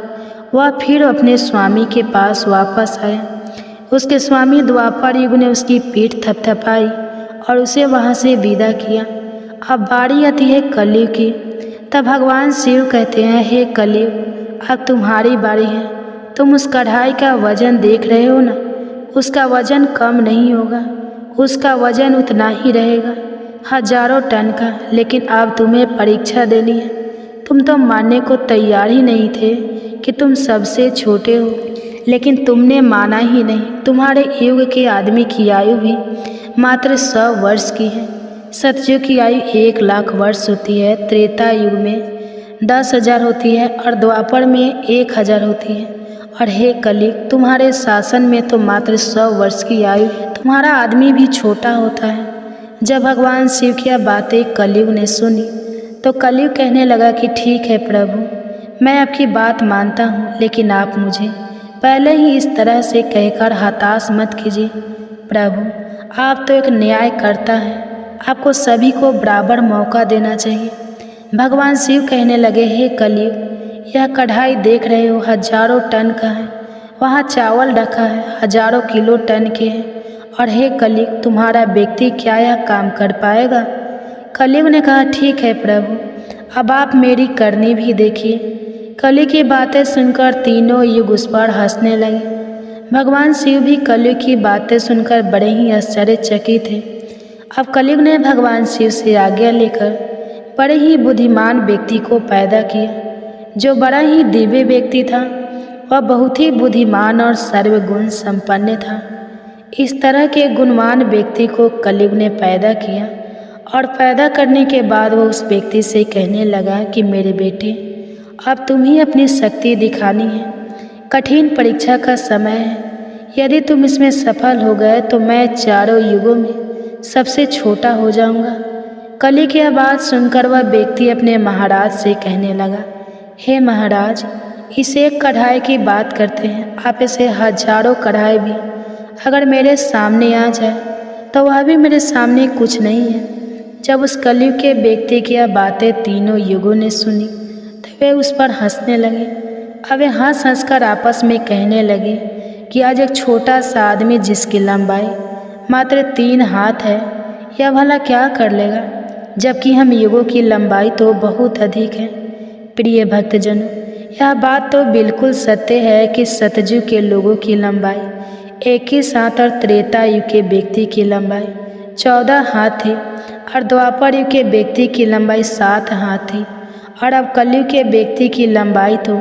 वह फिर अपने स्वामी के पास वापस आया। उसके स्वामी द्वापर युग ने उसकी पीठ थपथपाई और उसे वहाँ से विदा किया। अब बारी आती है कलयुग की। तब भगवान शिव कहते हैं, हे कलयुग, अब तुम्हारी बारी है। तुम उस कढ़ाई का वजन देख रहे हो ना, उसका वजन कम नहीं होगा, उसका वजन उतना ही रहेगा, हजारों टन का। लेकिन अब तुम्हें परीक्षा देनी है। तुम तो मानने को तैयार ही नहीं थे कि तुम सबसे छोटे हो, लेकिन तुमने माना ही नहीं। तुम्हारे युग के आदमी की आयु भी मात्र 100 वर्ष की है। सतयुग की आयु 1,00,000 वर्ष होती है, त्रेता युग में 10,000 होती है और द्वापर में 1,000 होती है। और हे कलयुग, तुम्हारे शासन में तो मात्र 100 वर्ष की आयु है। तुम्हारा आदमी भी छोटा होता है। जब भगवान शिव की यह बातें कलयुग ने सुनी तो कलयुग कहने लगा कि ठीक है प्रभु, मैं आपकी बात मानता हूँ, लेकिन आप मुझे पहले ही इस तरह से कहकर हताश मत कीजिए। प्रभु, आप तो एक न्यायकर्ता हैं, आपको सभी को बराबर मौका देना चाहिए। भगवान शिव कहने लगे, हे कलयुग, यह कढ़ाई देख रहे हो, हजारों टन का है। वहाँ चावल रखा है, हजारों किलो टन के हैं। और हे कलयुग, तुम्हारा व्यक्ति क्या यह काम कर पाएगा? कलयुग ने कहा, ठीक है प्रभु, अब आप मेरी करनी भी देखिए। कलयुग की बातें सुनकर तीनों युग उस पर हंसने लगे। भगवान शिव भी कलयुग की बातें सुनकर बड़े ही आश्चर्यचकित थे। अब कलयुग ने भगवान शिव से आज्ञा लेकर बड़े ही बुद्धिमान व्यक्ति को पैदा किया। जो बड़ा ही दिव्य व्यक्ति था, वह बहुत ही बुद्धिमान और सर्वगुण संपन्न था। इस तरह के गुणवान व्यक्ति को कलयुग ने पैदा किया और पैदा करने के बाद वह उस व्यक्ति से कहने लगा कि मेरे बेटे, अब तुम्हें अपनी शक्ति दिखानी है। कठिन परीक्षा का समय है। यदि तुम इसमें सफल हो गए तो मैं चारों युगों में सबसे छोटा हो जाऊंगा। कलयुग की बात सुनकर वह व्यक्ति अपने महाराज से कहने लगा, हे महाराज, इस एक कढ़ाई की बात करते हैं, आप इसे हजारों कढ़ाई भी अगर मेरे सामने आ जाए तो वह भी मेरे सामने कुछ नहीं है। जब उस कलयुग के व्यक्ति की यह बातें तीनों युगों ने सुनी तो वे उस पर हंसने लगे। अब वे हंस कर आपस में कहने लगे कि आज एक छोटा सा आदमी जिसकी लंबाई मात्र 3 हाथ है, यह भला क्या कर लेगा, जबकि हम युगों की लंबाई तो बहुत अधिक है। प्रिय भक्तजनों, यह बात तो बिल्कुल सत्य है कि सतयुग के लोगों की लंबाई 21 हाथ और त्रेता युग के व्यक्ति की लंबाई 14 हाथ थी और द्वापर युग के व्यक्ति की लंबाई 7 हाथ थी। और अब कलयुग के व्यक्ति की लंबाई तो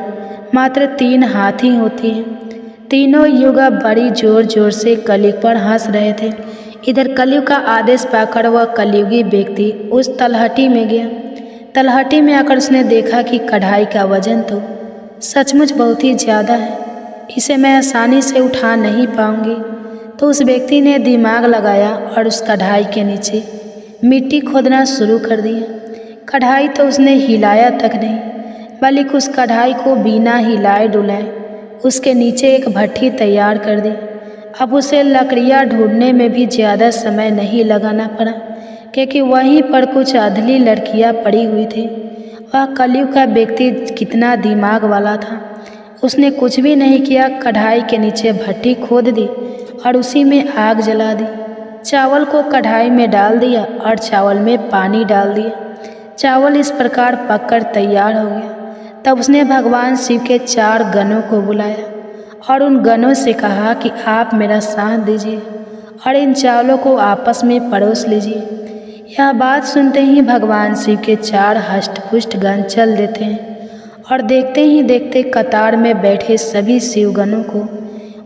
मात्र 3 हाथ ही होती है। तीनों युग अब बड़ी जोर जोर से कलयुग पर हंस रहे थे। इधर कलयुग का आदेश पाकर वह कलयुगी व्यक्ति उस तलहटी में गया। तलहटी में आकर उसने देखा कि कढ़ाई का वजन तो सचमुच बहुत ही ज़्यादा है, इसे मैं आसानी से उठा नहीं पाऊंगी। तो उस व्यक्ति ने दिमाग लगाया और उस कढ़ाई के नीचे मिट्टी खोदना शुरू कर दिया। कढ़ाई तो उसने हिलाया तक नहीं, बल्कि उस कढ़ाई को बिना हिलाए डुलाए उसके नीचे एक भट्ठी तैयार कर दी। अब उसे लकड़ियाँ ढूंढने में भी ज़्यादा समय नहीं लगाना पड़ा, क्योंकि वहीं पर कुछ अधली लड़कियाँ पड़ी हुई थी। वह कलयुग का व्यक्ति कितना दिमाग वाला था, उसने कुछ भी नहीं किया, कढ़ाई के नीचे भट्ठी खोद दी और उसी में आग जला दी। चावल को कढ़ाई में डाल दिया और चावल में पानी डाल दिया। चावल इस प्रकार पककर तैयार हो गया। तब उसने भगवान शिव के 4 गणों को बुलाया और उन गणों से कहा कि आप मेरा साथ दीजिए और इन चावलों को आपस में परोस लीजिए। यह बात सुनते ही भगवान शिव के 4 हष्ट-पुष्ट गण चल देते हैं और देखते ही देखते कतार में बैठे सभी शिवगणों को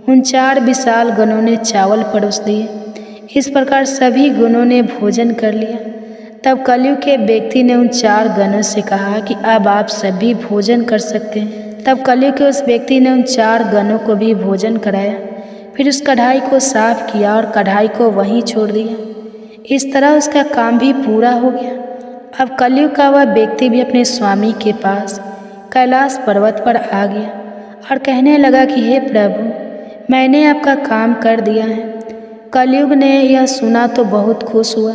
उन 4 विशाल गणों ने चावल परोस दिए। इस प्रकार सभी गणों ने भोजन कर लिया। तब कलयुग के व्यक्ति ने उन 4 गणों से कहा कि अब आप सभी भोजन कर सकते हैं। तब कलयुग के उस व्यक्ति ने उन 4 गणों को भी भोजन कराया, फिर उस कढ़ाई को साफ किया और कढ़ाई को वहीं छोड़ दिया। इस तरह उसका काम भी पूरा हो गया। अब कलयुग का वह व्यक्ति भी अपने स्वामी के पास कैलाश पर्वत पर आ गया और कहने लगा कि हे प्रभु, मैंने आपका काम कर दिया है। कलयुग ने यह सुना तो बहुत खुश हुआ।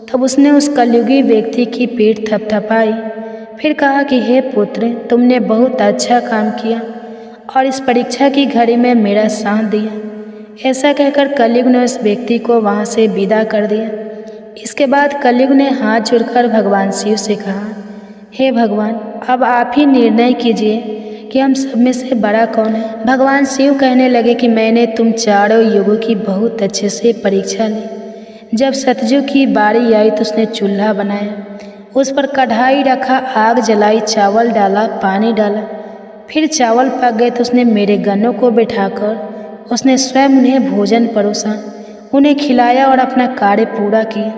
तब उसने उस कलयुगी व्यक्ति की पीठ थपथपाई, फिर कहा कि हे पुत्र, तुमने बहुत अच्छा काम किया और इस परीक्षा की घड़ी में मेरा साथ दिया। ऐसा कहकर कलयुग ने उस व्यक्ति को वहाँ से विदा कर दिया। इसके बाद कलयुग ने हाथ जोड़कर भगवान शिव से कहा, हे भगवान, अब आप ही निर्णय कीजिए कि हम सब में से बड़ा कौन है। भगवान शिव कहने लगे कि मैंने तुम चारों युगों की बहुत अच्छे से परीक्षा ली। जब सतयुग की बारी आई तो उसने चूल्हा बनाया, उस पर कढ़ाई रखा, आग जलाई, चावल डाला, पानी डाला। फिर चावल पक गए तो उसने मेरे गणों को बिठाकर उसने स्वयं उन्हें भोजन परोसा, उन्हें खिलाया और अपना कार्य पूरा किया।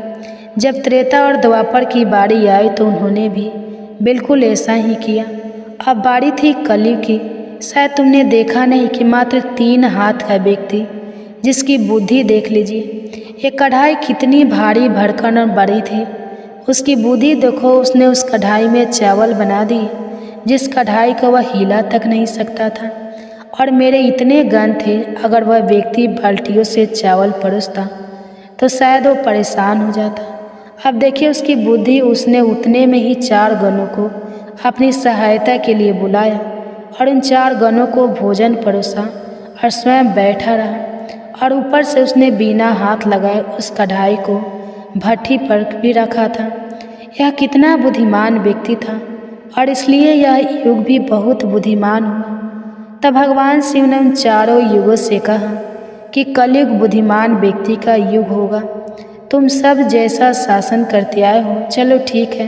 जब त्रेता और द्वापर की बारी आई तो उन्होंने भी बिल्कुल ऐसा ही किया। अब बारी थी कलयुग की। शायद तुमने देखा नहीं कि मात्र 3 हाथ का व्यक्ति, जिसकी बुद्धि देख लीजिए, ये कढ़ाई कितनी भारी भरकम और बड़ी थी। उसकी बुद्धि देखो, उसने उस कढ़ाई में चावल बना दिए जिस कढ़ाई को वह हिला तक नहीं सकता था। और मेरे इतने गण थे, अगर वह व्यक्ति बाल्टियों से चावल परोसता तो शायद वो परेशान हो जाता। अब देखिए उसकी बुद्धि, उसने उतने में ही 4 गणों को अपनी सहायता के लिए बुलाया और उन 4 गणों को भोजन परोसा और स्वयं बैठा रहा। और ऊपर से उसने बिना हाथ लगाए उस कढ़ाई को भट्ठी पर भी रखा था। यह कितना बुद्धिमान व्यक्ति था और इसलिए यह युग भी बहुत बुद्धिमान हुआ। तब भगवान शिव ने उन चारों युगों से कहा कि कलयुग बुद्धिमान व्यक्ति का युग होगा। तुम सब जैसा शासन करते आए हो, चलो ठीक है,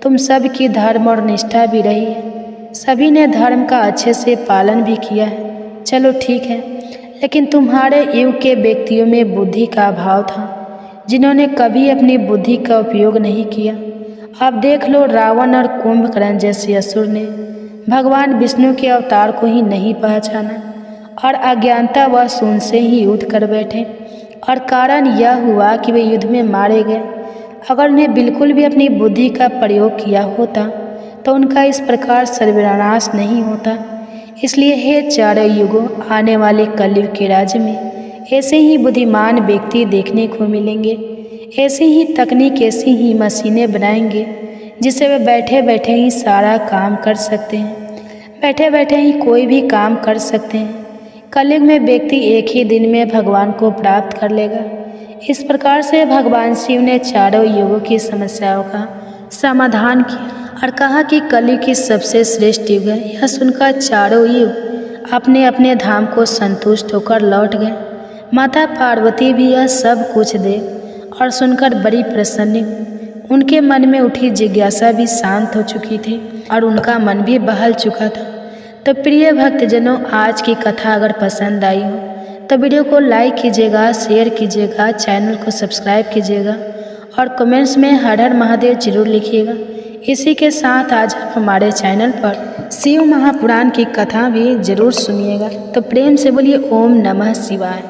तुम सब की धर्म और निष्ठा भी रही है, सभी ने धर्म का अच्छे से पालन भी किया है, चलो ठीक है। लेकिन तुम्हारे युग के व्यक्तियों में बुद्धि का अभाव था, जिन्होंने कभी अपनी बुद्धि का उपयोग नहीं किया। अब देख लो, रावण और कुंभकर्ण जैसे असुर ने भगवान विष्णु के अवतार को ही नहीं पहचाना और अज्ञानतावश उनसे ही युद्ध कर बैठे। और कारण यह हुआ कि वे युद्ध में मारे गए। अगर उन्हें बिल्कुल भी अपनी बुद्धि का प्रयोग किया होता तो उनका इस प्रकार सर्वनाश नहीं होता। इसलिए हे चारों युगों, आने वाले कलयुग के राज्य में ऐसे ही बुद्धिमान व्यक्ति देखने को मिलेंगे। ऐसी ही तकनीक, ऐसी ही मशीनें बनाएंगे जिससे वे बैठे बैठे ही सारा काम कर सकते हैं, बैठे बैठे ही कोई भी काम कर सकते हैं। कलयुग में व्यक्ति एक ही दिन में भगवान को प्राप्त कर लेगा। इस प्रकार से भगवान शिव ने चारों युगों की समस्याओं का समाधान किया और कहा कि कलयुग की सबसे श्रेष्ठ युग है। यह सुनकर चारों युग अपने अपने धाम को संतुष्ट होकर लौट गए। माता पार्वती भी यह सब कुछ देख और सुनकर बड़ी प्रसन्न हुई। उनके मन में उठी जिज्ञासा भी शांत हो चुकी थी और उनका मन भी बहल चुका था। तो प्रिय भक्तजनों, आज की कथा अगर पसंद आई हो तो वीडियो को लाइक कीजिएगा, शेयर कीजिएगा, चैनल को सब्सक्राइब कीजिएगा और कमेंट्स में हर हर महादेव जरूर लिखिएगा। इसी के साथ आज आप हमारे चैनल पर शिव महापुराण की कथा भी जरूर सुनिएगा। तो प्रेम से बोलिए ओम नमः शिवाय।